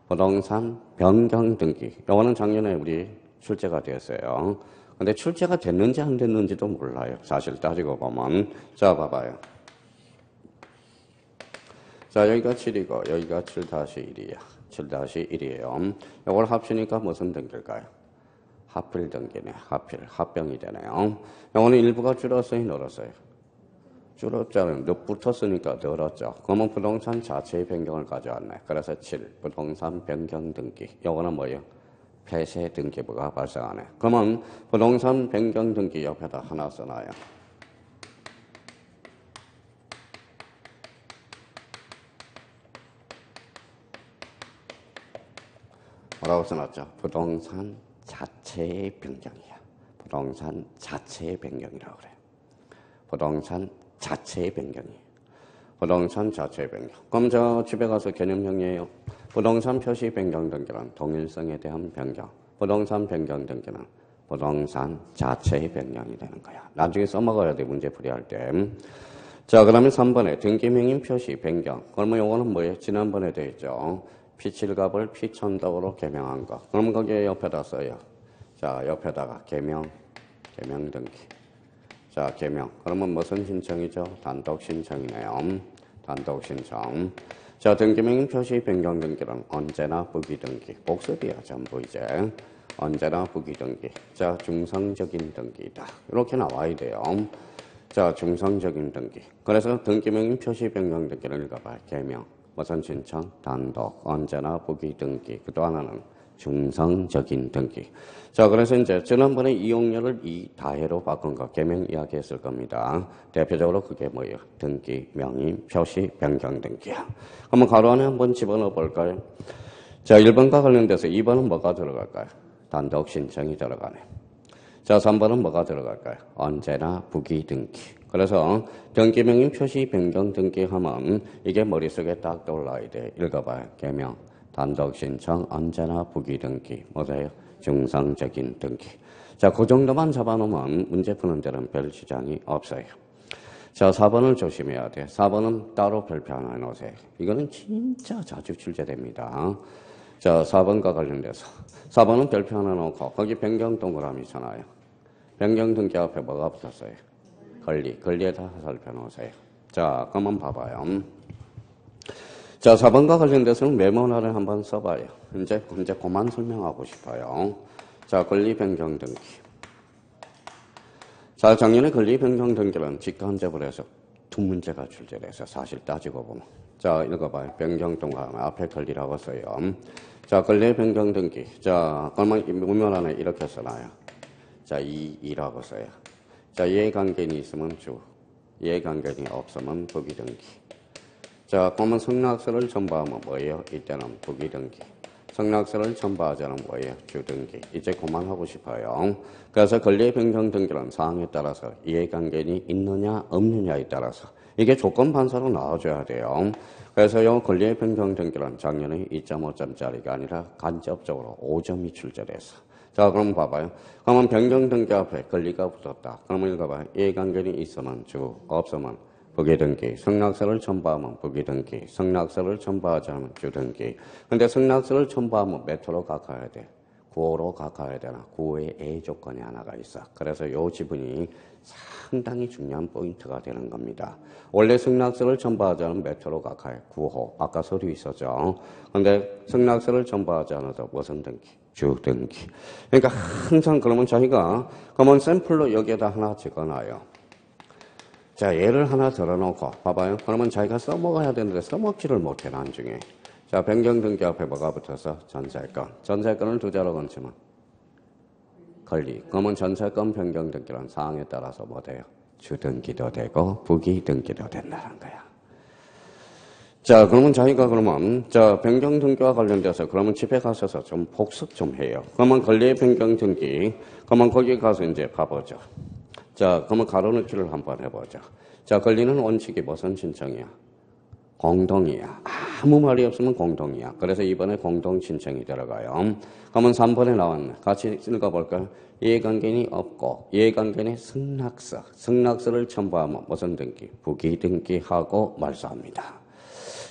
부동산 변경 등기. 이거는 작년에 우리 출제가 되었어요. 근데 출제가 됐는지 안 됐는지도 몰라요. 사실 따지고 보면. 자, 봐봐요. 자, 여기가 7이고 여기가 7-1이야. 7-1이에요. 이걸 합치니까 무슨 등기일까요? 합필 등기네. 합필. 합병이 되네요. 이거는 일부가 줄었어요? 늘었어요? 줄었잖아요. 몇 붙었으니까 늘었죠. 그러면 부동산 자체의 변경을 가져왔네. 그래서 7. 부동산 변경 등기. 이거는 뭐예요? 폐쇄 등기부가 발생하네. 그러면 부동산 변경 등기 옆에다 하나 써놔요. 뭐라고 써놨죠? 부동산 자체의 변경이야. 부동산 자체의 변경이라고 그래. 부동산 자체의 변경이에요. 부동산 자체의 변경. 그럼 저 집에 가서 개념 정리해요. 부동산 표시 변경 등기는 동일성에 대한 변경. 부동산 변경 등기는 부동산 자체의 변경이 되는 거야. 나중에 써먹어야 돼. 문제 풀이할 때. 자, 그러면 3번에 등기명인 표시 변경. 그러면 요거는 뭐예요? 지난번에 돼 있죠. 피칠갑을 피천덕으로 개명한 거. 그럼 거기에 옆에다 써요. 자, 옆에다가 개명 등기. 자, 개명. 그러면 무슨 신청이죠? 단독 신청이네요. 단독 신청. 자, 등기명인 표시 변경 등기는 언제나 부기 등기. 복습이야, 전부 이제. 언제나 부기 등기. 자, 중성적인 등기다. 이렇게 나와야 돼요. 자, 중성적인 등기. 그래서 등기명인 표시 변경 등기를 읽어봐요. 개명. 무슨 신청? 단독. 언제나 부기 등기. 또 하나는 중성적인 등기. 자, 그래서 이제 지난번에 이용료를 다해로 바꾼 거 개명 이야기했을 겁니다. 대표적으로 그게 뭐예요? 등기, 명의, 표시, 변경 등기야. 한번 가로 안에 한번 집어넣어 볼까요? 자, 1번과 관련돼서 2번은 뭐가 들어갈까요? 단독 신청이 들어가네. 자, 3번은 뭐가 들어갈까요? 언제나 부기 등기. 그래서 등기, 명의, 표시, 변경 등기 하면 이게 머릿속에 딱 떠올라야 돼. 읽어봐요. 개명. 단독 신청, 언제나 부기 등기, 뭐래요? 중성적인 등기. 자, 그 정도만 잡아놓으면 문제 푸는 데는 별 지장이 없어요. 자, 4번을 조심해야 돼. 4번은 따로 별표 하나 해놓으세요. 이거는 진짜 자주 출제됩니다. 자, 4번과 관련돼서. 4번은 별표 하나 놓고, 거기 변경 동그라미 있잖아요. 변경 등기 앞에 뭐가 붙었어요? 권리에다 살펴 놓으세요. 자, 그러면 봐봐요. 자, 4번과 관련돼서는 메모란을 한번 써봐요. 이제 그만 설명하고 싶어요. 자, 권리 변경 등기. 자, 작년에 권리 변경 등기는 직간접을해서 두 문제가 출제돼서 사실 따지고 보면. 자, 읽어봐요. 변경 동안 앞에 권리라고 써요. 자, 권리 변경 등기. 자, 그러면 문면란에 이렇게 써놔요. 자, 이라고 써요. 자, 이해관계인이 있으면 주, 이해관계인이 없으면 부기등기. 자, 그러면 승낙서를 첨부하면 뭐예요? 이때는 부기등기. 승낙서를 첨부하지 않으면 뭐예요? 주등기. 이제 그만하고 싶어요. 그래서 권리 변경 등기는 사항에 따라서 이해관계인이 있느냐 없느냐에 따라서 이게 조건 반사로 나와줘야 돼요. 그래서 이 권리 변경 등기는 작년에 2.5점짜리가 아니라 간접적으로 5점이 출제돼서. 자, 그럼 봐봐요. 그러면 변경 등기 앞에 권리가 붙었다. 그러면 읽어봐요. 이해관계인이 있으면 주, 없으면 부기등기. 승낙서를 첨부하면 부기등기. 승낙서를 첨부하지 않으면 주등기. 근데 승낙서를 첨부하면 몇 호로 각하해야 돼? 9호로 각하해야 되나? 9호의 A 조건이 하나가 있어. 그래서 이 지분이 상당히 중요한 포인트가 되는 겁니다. 원래 승낙서를 첨부하지 않으면 몇 호로 각하해? 9호. 아까 서류 있었죠. 근데 승낙서를 첨부하지 않아도 무슨 등기? 주등기. 그러니까 항상 그러면 자기가 그러면 샘플로 여기에다 하나 적어놔요. 자, 얘를 하나 들어놓고 봐봐요. 그러면 자기가 써먹어야 되는데 써먹지를 못해 나중에. 자, 변경 등기 앞에 뭐가 붙어서 전세권. 전세권을 두 자로 건치면 권리. 그러면 전세권 변경 등기란 사항에 따라서 뭐 돼요? 주등기도 되고 부기등기도 된다는 거야. 자, 그러면 자기가 그러면 자, 변경 등기와 관련돼서 그러면 집에 가셔서 좀 복습 좀 해요. 그러면 권리 변경 등기. 그러면 거기 가서 이제 봐보죠. 자, 그러면 가로넣기를 한번 해보자. 자, 권리는 원칙이 무슨 신청이야? 공동이야. 아무 말이 없으면 공동이야. 그래서 이번에 공동 신청이 들어가요. 그러면 3번에 나왔네. 같이 읽어볼까요? 이해관계인이 없고 이해관계인의 승낙서. 승낙서를 첨부하면 무슨 등기? 부기등기하고 말소합니다.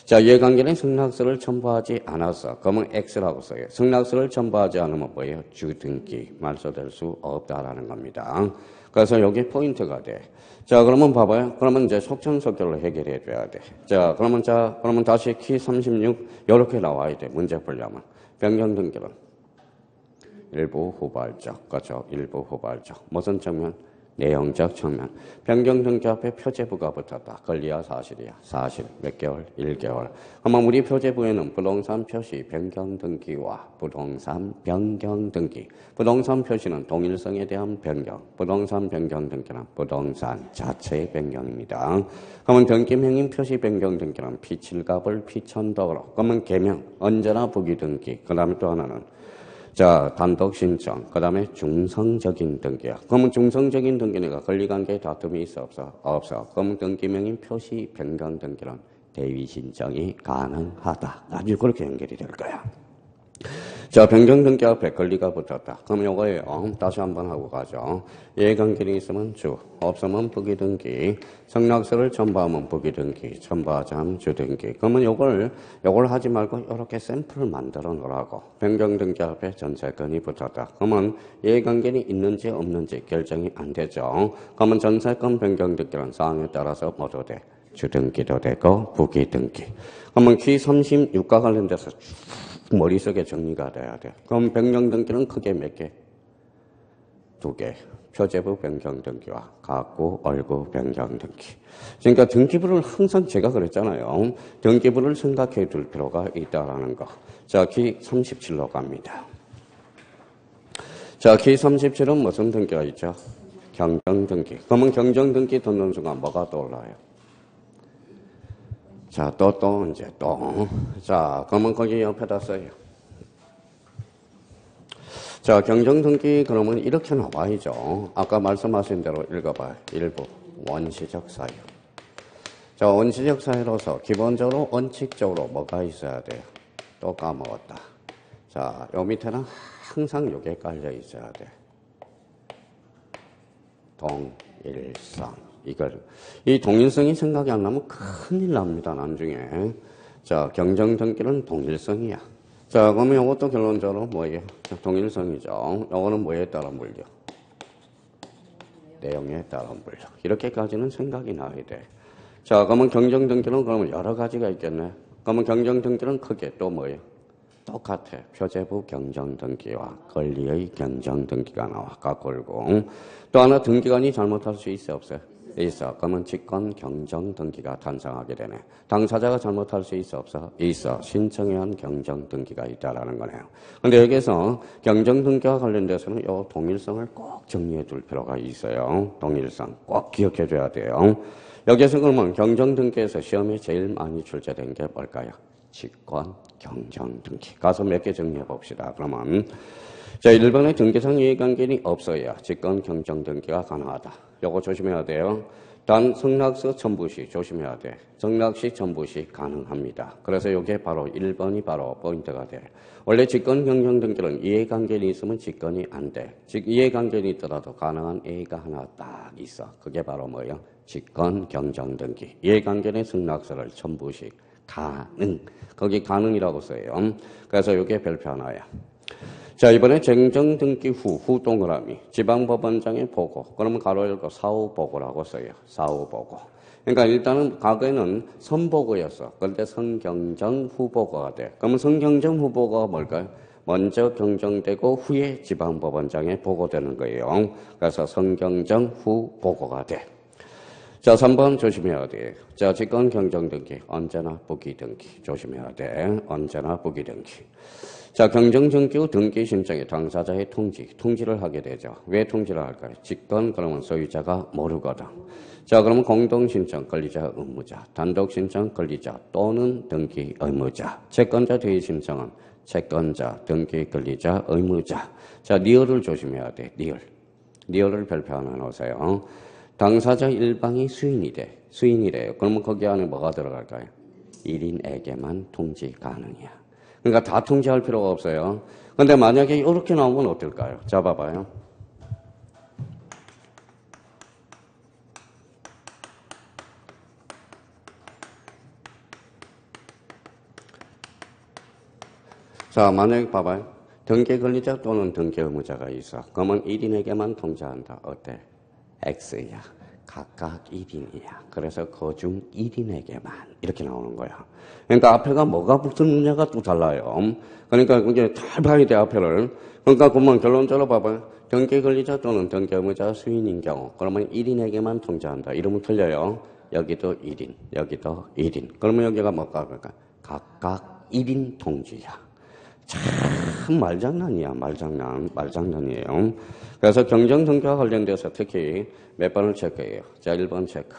자, 이해관계인의 승낙서를 첨부하지 않았어. 그러면 X라고 써요. 승낙서를 첨부하지 않으면 뭐예요? 주등기. 말소될 수 없다라는 겁니다. 그래서 여기 포인트가 돼. 자, 그러면 봐봐요. 그러면 이제 속전속결로 해결해 줘야 돼. 자, 그러면 다시 키 36, 이렇게 나와야 돼. 문제 풀려면. 변경 등기는 일부 후발적, 그죠? 일부 후발적. 무슨 측면? 내용적 측면. 변경 등기 앞에 표제부가 붙었다. 권리야, 사실이야? 사실. 몇 개월? 1개월. 그러면 우리 표제부에는 부동산 표시 변경 등기와 부동산 변경 등기. 부동산 표시는 동일성에 대한 변경. 부동산 변경 등기는 부동산 자체의 변경입니다. 그러면 등기명인 표시 변경 등기는 피칠갑을 피천덕으로. 그러면 개명. 언제나 부기등기. 그 다음에 또 하나는 자, 단독 신청. 그 다음에 중성적인 등기야. 그러면 중성적인 등기니까 권리관계에 다툼이 있어, 없어? 없어. 그러면 등기명인 표시 변경 등기는 대위 신청이 가능하다. 아주 그렇게 연결이 될 거야. 자, 변경 등기 앞에 권리가 붙었다. 그럼 요거예요. 다시 한번 하고 가죠. 이해관계인이 있으면 주, 없으면 부기등기. 승낙서를 첨부하면 부기등기, 첨부하지 않으면 주등기. 그러면 요걸 하지 말고 이렇게 샘플을 만들어 놓으라고. 변경 등기 앞에 전세권이 붙었다. 그러면 이해관계인이 있는지 없는지 결정이 안 되죠. 그러면 전세권 변경 등기는 사항에 따라서 뭐도 돼? 주등기도 되고 부기등기. 그러면 키 36과 관련돼서 머릿속에 정리가 돼야 돼. 그럼 변경 등기는 크게 몇 개? 2개. 표제부 변경 등기와 가구 얼구 변경 등기. 그러니까 등기부를 항상 제가 그랬잖아요. 등기부를 생각해 둘 필요가 있다라는 거. 자, 키 37로 갑니다. 자, 키 37은 무슨 등기가 있죠? 경정 등기. 그러면 경정 등기 듣는 순간 뭐가 떠올라요? 자, 이제 또. 자, 그러면 거기 옆에다 써요. 자, 경정등기 그러면 이렇게 나와야죠. 아까 말씀하신 대로 읽어봐요. 일부 원시적 사유. 자, 원시적 사유로서 기본적으로 원칙적으로 뭐가 있어야 돼요? 또 까먹었다. 자, 요 밑에는 항상 요게 깔려 있어야 돼. 동일성. 이 동일성이 생각이 안 나면 큰일 납니다, 나중에. 자, 경정등기는 동일성이야. 자, 그러면 이것도 결론적으로 뭐예요? 동일성이죠. 이거는 뭐에 따라 물려? 내용에 따라 물려. 이렇게까지는 생각이 나야 돼. 자, 그러면 경정등기는 그러면 여러 가지가 있겠네. 그러면 경정등기는 크게 또 뭐예요? 똑같아. 표제부 경정등기와 권리의 경정등기가 나와. 깎고. 또 하나 등기관이 잘못할 수 있어 없어요? 있어. 그러면 직권 경정등기가 탄생하게 되네. 당사자가 잘못할 수 있어 없어? 있어. 신청에 의한 경정등기가 있다라는 거네요. 근데 여기서 경정등기와 관련돼서는 이 동일성을 꼭 정리해 둘 필요가 있어요. 동일성 꼭 기억해 줘야 돼요. 여기서 그러면 경정등기에서 시험에 제일 많이 출제된 게 뭘까요? 직권 경정등기. 가서 몇 개 정리해 봅시다. 그러면 자, 1번에 등기상 이해관계인이 없어야 직권 경정등기가 가능하다. 요거 조심해야 돼요. 단 성락서 첨부시 조심해야 돼. 성락시 첨부시 가능합니다. 그래서 요게 바로 1번이 바로 포인트가 돼. 원래 직권 경정등기는 이해관계인이 있으면 직권이 안 돼. 즉 이해관계인이 있더라도 가능한 A가 하나 딱 있어. 그게 바로 뭐예요? 직권 경정등기. 이해관계인의 성락서를 첨부시 가능. 거기 가능이라고 써요. 그래서 요게 별표 하나야. 자, 이번에 쟁정등기 후 동그라미 지방법원장의 보고. 그러면 가로 열고 사후보고라고 써요. 사후보고. 그러니까 일단은 과거에는 선보고였어. 그런데 선경정 후보고가 돼. 그러면 선경정 후보고가 뭘까요? 먼저 경정되고 후에 지방법원장에 보고되는 거예요. 그래서 선경정 후보고가 돼. 자, 3번 조심해야 돼. 자, 직권 경정등기 언제나 부기등기 조심해야 돼. 언제나 부기등기. 자, 경정등기 후 등기 신청에 당사자의 통지를 하게 되죠. 왜 통지를 할까요? 직권 그러면 소유자가 모르거든. 자, 그러면 공동신청 권리자 의무자, 단독신청 권리자 또는 등기 의무자, 채권자 대의 신청은 채권자, 등기 권리자 의무자. 자, 리얼을 조심해야 돼. 리얼을 별표 하나 넣으세요. 당사자 일방이 수인이래요. 그러면 거기 안에 뭐가 들어갈까요? 1인에게만 통지 가능이야. 그러니까 다 통지할 필요가 없어요. 근데 만약에 이렇게 나오면 어떨까요? 자, 봐봐요. 자, 만약에 봐봐요. 등기 권리자 또는 등기 의무자가 있어. 그러면 1인에게만 통지한다. 어때? X야. 각각 1인이야. 그래서 그중 1인에게만 이렇게 나오는 거야. 그러니까 앞에가 뭐가 붙었느냐가 또 달라요. 그러니까 이제 잘 봐야 돼, 앞에를. 그러니까 그러면 결론적으로 봐봐요. 등기 권리자 또는 등기 의무자 수인인 경우 그러면 1인에게만 통지한다. 이러면 틀려요. 여기도 1인, 여기도 1인. 그러면 여기가 뭐가 그럴까? 각각 1인 통지야. 참 말장난이야. 말장난이에요. 그래서 경정등기와 관련돼서 특히 몇 번을 체크해요. 자, 1번 체크.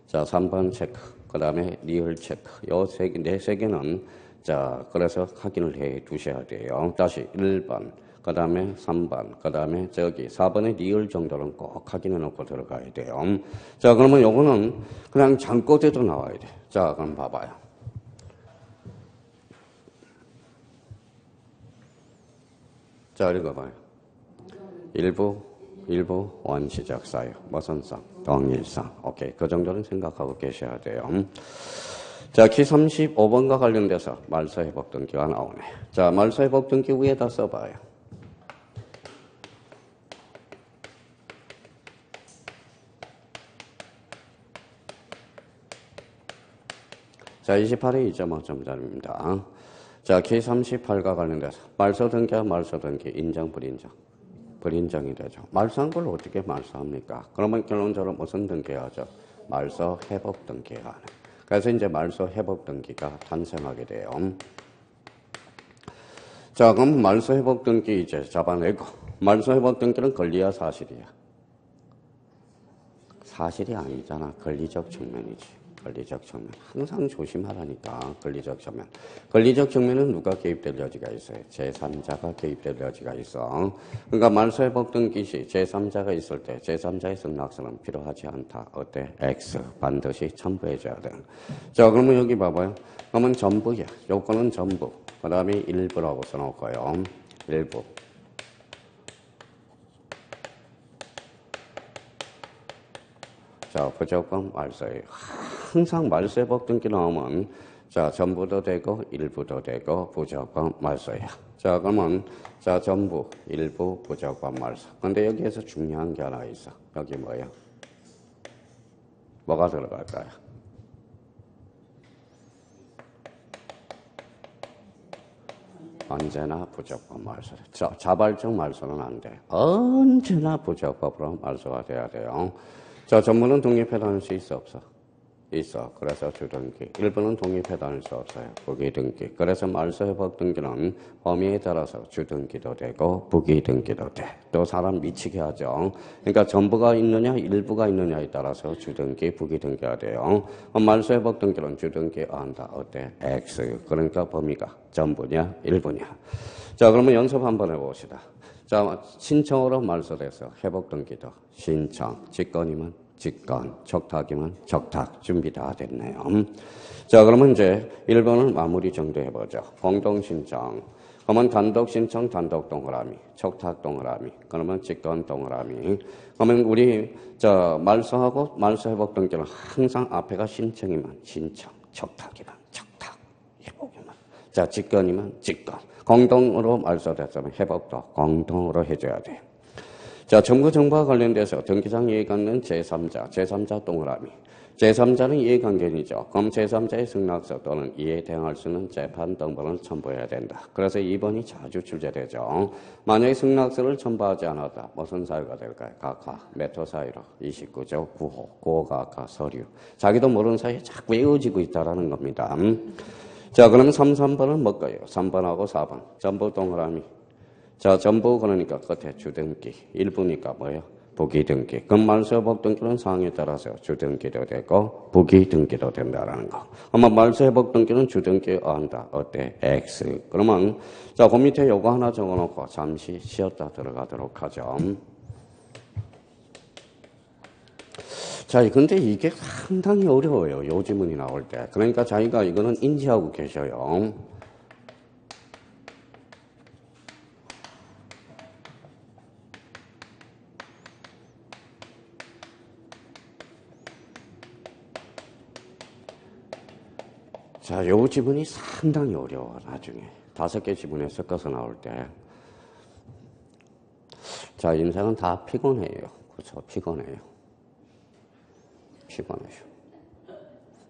자, 3번 체크. 그 다음에 리얼 체크. 요 네 세 개는 자, 그래서 확인을 해 두셔야 돼요. 다시 1번. 그 다음에 3번. 그 다음에 저기 4번의 리얼 정도는 꼭 확인해 놓고 들어가야 돼요. 자, 그러면 요거는 그냥 잠꼬대도 나와야 돼. 자, 그럼 봐봐요. 자, 읽어봐요. 일부 원시적 사유, 무슨성, 동일성. 오케이. 그 정도는 생각하고 계셔야 돼요. 자, 키 35번과 관련돼서 말소회복 등기가 나오네. 자, 말소회복 등기 위에다 써봐요. 자, 28회 2.5점짜리입니다. 자, 키 38과 관련돼서 말소 등기와 말소 등기 인정, 불인정. 불인정이 되죠. 말소한 걸 어떻게 말소합니까? 그러면 결론적으로 무슨 등기하죠? 말소 회복 등기가 하네. 그래서 이제 말소 회복 등기가 탄생하게 돼요. 자, 그럼 말소 회복 등기 이제 잡아내고 말소 회복 등기는 권리야 사실이야? 사실이 아니잖아. 권리적 측면이지. 권리적 측면. 항상 조심하라니까. 권리적 측면. 권리적 측면은 누가 개입될 여지가 있어요? 제3자가 개입될 여지가 있어. 그러니까 말소회복 등기 시 제3자가 있을 때 제3자의 승낙서는 필요하지 않다. 어때? X. 반드시 첨부해줘야 돼. 자, 그러면 여기 봐봐요. 그러면 전부야. 요건은 전부. 그 다음에 일부라고 써놓고요. 일부. 자, 부조건 말소예요. 항상 말소회복 등기 나오면 자, 전부도 되고 일부도 되고 부조건 말소야. 자, 그러면 자, 전부, 일부, 부조건 말소. 근데 여기에서 중요한 게 하나 있어. 여기 뭐예요? 뭐가 들어갈까요? 언제나 부적법 말소. 자발적 말소는 안 돼. 언제나 부적법으로 말소가 돼야 돼요. 전부는 독립해 다닐 수 있어, 없어? 있어. 그래서 주등기. 일부는 독립해 다닐 수 없어요. 부기등기. 그래서 말소회복 등기는 범위에 따라서 주등기도 되고 부기등기도 돼. 또 사람 미치게 하죠. 그러니까 전부가 있느냐 일부가 있느냐에 따라서 주등기 부기등기가 돼요. 말소회복 등기는 주등기 한다. 어때? X. 그러니까 범위가 전부냐 일부냐. 자, 그러면 연습 한번 해봅시다. 자, 신청으로 말소돼서 회복등기도 신청. 직권이면 직권, 적탁이면 적탁 준비 다 됐네요. 자, 그러면 이제 1번을 마무리 정도 해보죠. 공동신청. 그러면 단독신청, 단독 동그라미, 적탁 동그라미, 그러면 직권 동그라미. 그러면 우리 말소하고 말소회복 등기는 항상 앞에가 신청이면 신청, 적탁이면 적탁, 회복이면. 자, 직권이면 직권. 공동으로 말소됐으면 회복도 공동으로 해줘야 돼. 자, 정부와 관련돼서 등기상 이해관계는 제3자 동그라미. 제3자는 이해관계인이죠. 그럼 제3자의 승낙서 또는 이해에 대항할 수 있는 재판 등본을 첨부해야 된다. 그래서 2번이 자주 출제되죠. 만약에 승낙서를 첨부하지 않았다. 무슨 사유가 될까요? 각하, 몇 호 사유로? 29조 9호. 9호가 각하 서류. 자기도 모르는 사이에 자꾸 외워지고 있다라는 겁니다. 자, 그러면 3번은 뭘까요? 3번하고 4번. 전부 동그라미. 자, 전부 그러니까 끝에 주등기. 일부니까 뭐예요? 부기등기. 그럼 말소회복 등기는 상황에 따라서 주등기도 되고 부기등기도 된다라는 거. 아마 말소회복 등기는 주등기 한다. 어때? X. 그러면 자, 그 밑에 요거 하나 적어놓고 잠시 쉬었다 들어가도록 하죠. 자, 근데 이게 상당히 어려워요. 요 지문이 나올 때. 그러니까 자기가 이거는 인지하고 계셔요. 자, 요 지문이 상당히 어려워, 나중에. 5개 지문에 섞어서 나올 때. 자, 인생은 다 피곤해요. 그렇죠? 피곤해요.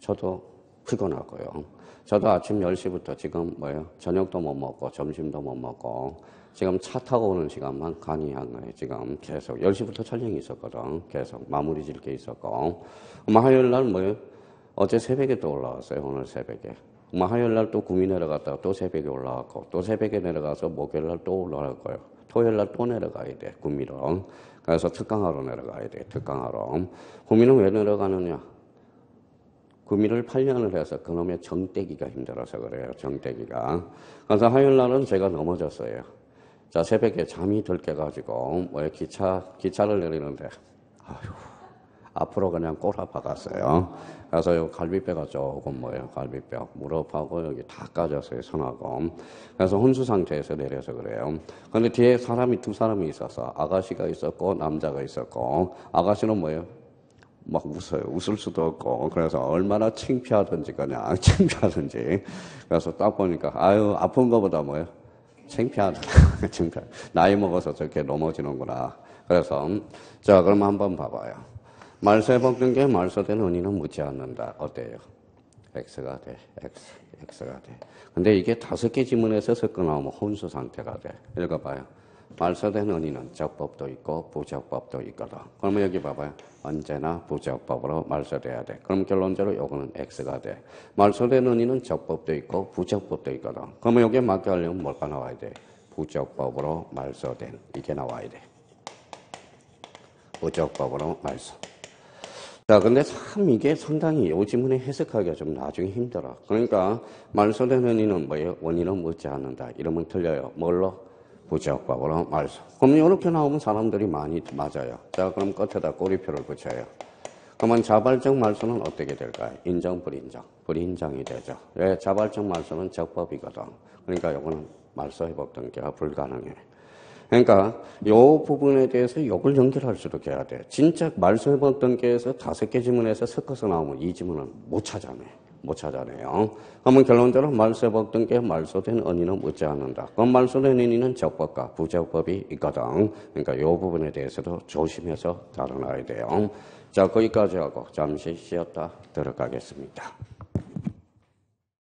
저도 피곤하고요. 저도 아침 10시부터 지금 저녁도 못 먹고, 점심도 못 먹고, 지금 차 타고 오는 시간만 간이한 거예요. 지금 계속. 10시부터 촬영이 있었거든. 계속 마무리 질 게 있었고. 화요일 날 어제 새벽에 또 올라왔어요. 오늘 새벽에. 화요일 날 또 구미 내려갔다가 또 새벽에 올라왔고, 또 새벽에 내려가서 목요일 날 또 올라갈 거예요. 토요일 날 또 내려가야 돼. 구미로. 그래서 특강하러 내려가야 돼. 특강하러. 구미는 왜 내려가느냐? 구미를 8년을 해서 그놈의 정떼기가 힘들어서 그래요. 정떼기가. 그래서 화요일 날은 제가 넘어졌어요. 자, 새벽에 잠이 들 깨가지고 기차를 내리는데 앞으로 그냥 꼬라박았어요. 그래서 요 갈비뼈가 조금 갈비뼈, 무릎하고 여기 다 까졌어요, 손하고. 그래서 혼수 상태에서 내려서 그래요. 근데 뒤에 두 사람이 있어서 아가씨가 있었고 남자가 있었고, 아가씨는 막 웃어요. 웃을 수도 없고. 그래서 얼마나 창피하든지 그냥 창피하든지. 그래서 딱 보니까 아픈 거보다 창피하다. 나이 먹어서 저렇게 넘어지는구나. 그래서 자, 그럼 한번 봐봐요. 말소회복 등기에 말소된 원인은 묻지 않는다. 어때요? X가 돼. X가 돼. 근데 이게 5개 지문에서 섞어 나오면 혼수 상태가 돼. 읽어봐요. 말소된 원인은 적법도 있고 부적법도 있거든. 그러면 여기 봐봐요. 언제나 부적법으로 말소돼야 돼. 그럼 결론적으로 요거는 X가 돼. 말소된 원인은 적법도 있고 부적법도 있거든. 그러면 여기에 맞게 하려면 뭐가 나와야 돼? 부적법으로 말소된. 이게 나와야 돼. 부적법으로 말소. 자, 근데 참 이게 상당히 요 지문에 해석하기가 좀 나중에 힘들어. 그러니까 말소된 원인은 뭐예요? 원인은 묻지 않는다. 이러면 틀려요. 뭘로? 부적법으로 말소. 그럼 이렇게 나오면 사람들이 많이 맞아요. 자, 그럼 끝에다 꼬리표를 붙여요. 그러면 자발적 말소는 어떻게 될까요? 인정, 불인정? 불인정이 되죠. 왜? 자발적 말소는 적법이거든. 그러니까 이거는 말소회복 등기가 불가능해. 그러니까 요 부분에 대해서 요걸 연결할 수도 해야 돼. 진짜 말소회복 등기에서 5개 지문에서 섞어서 나오면 이 지문은 못 찾아내요. 그러면 결론적으로 말소회복 등기에 말소된 원인은 묻지 않는다. 그럼 말소된 원인은 적법과 부적법이 있거든. 그러니까 요 부분에 대해서도 조심해서 다뤄놔야 돼요. 자, 거기까지 하고 잠시 쉬었다 들어가겠습니다.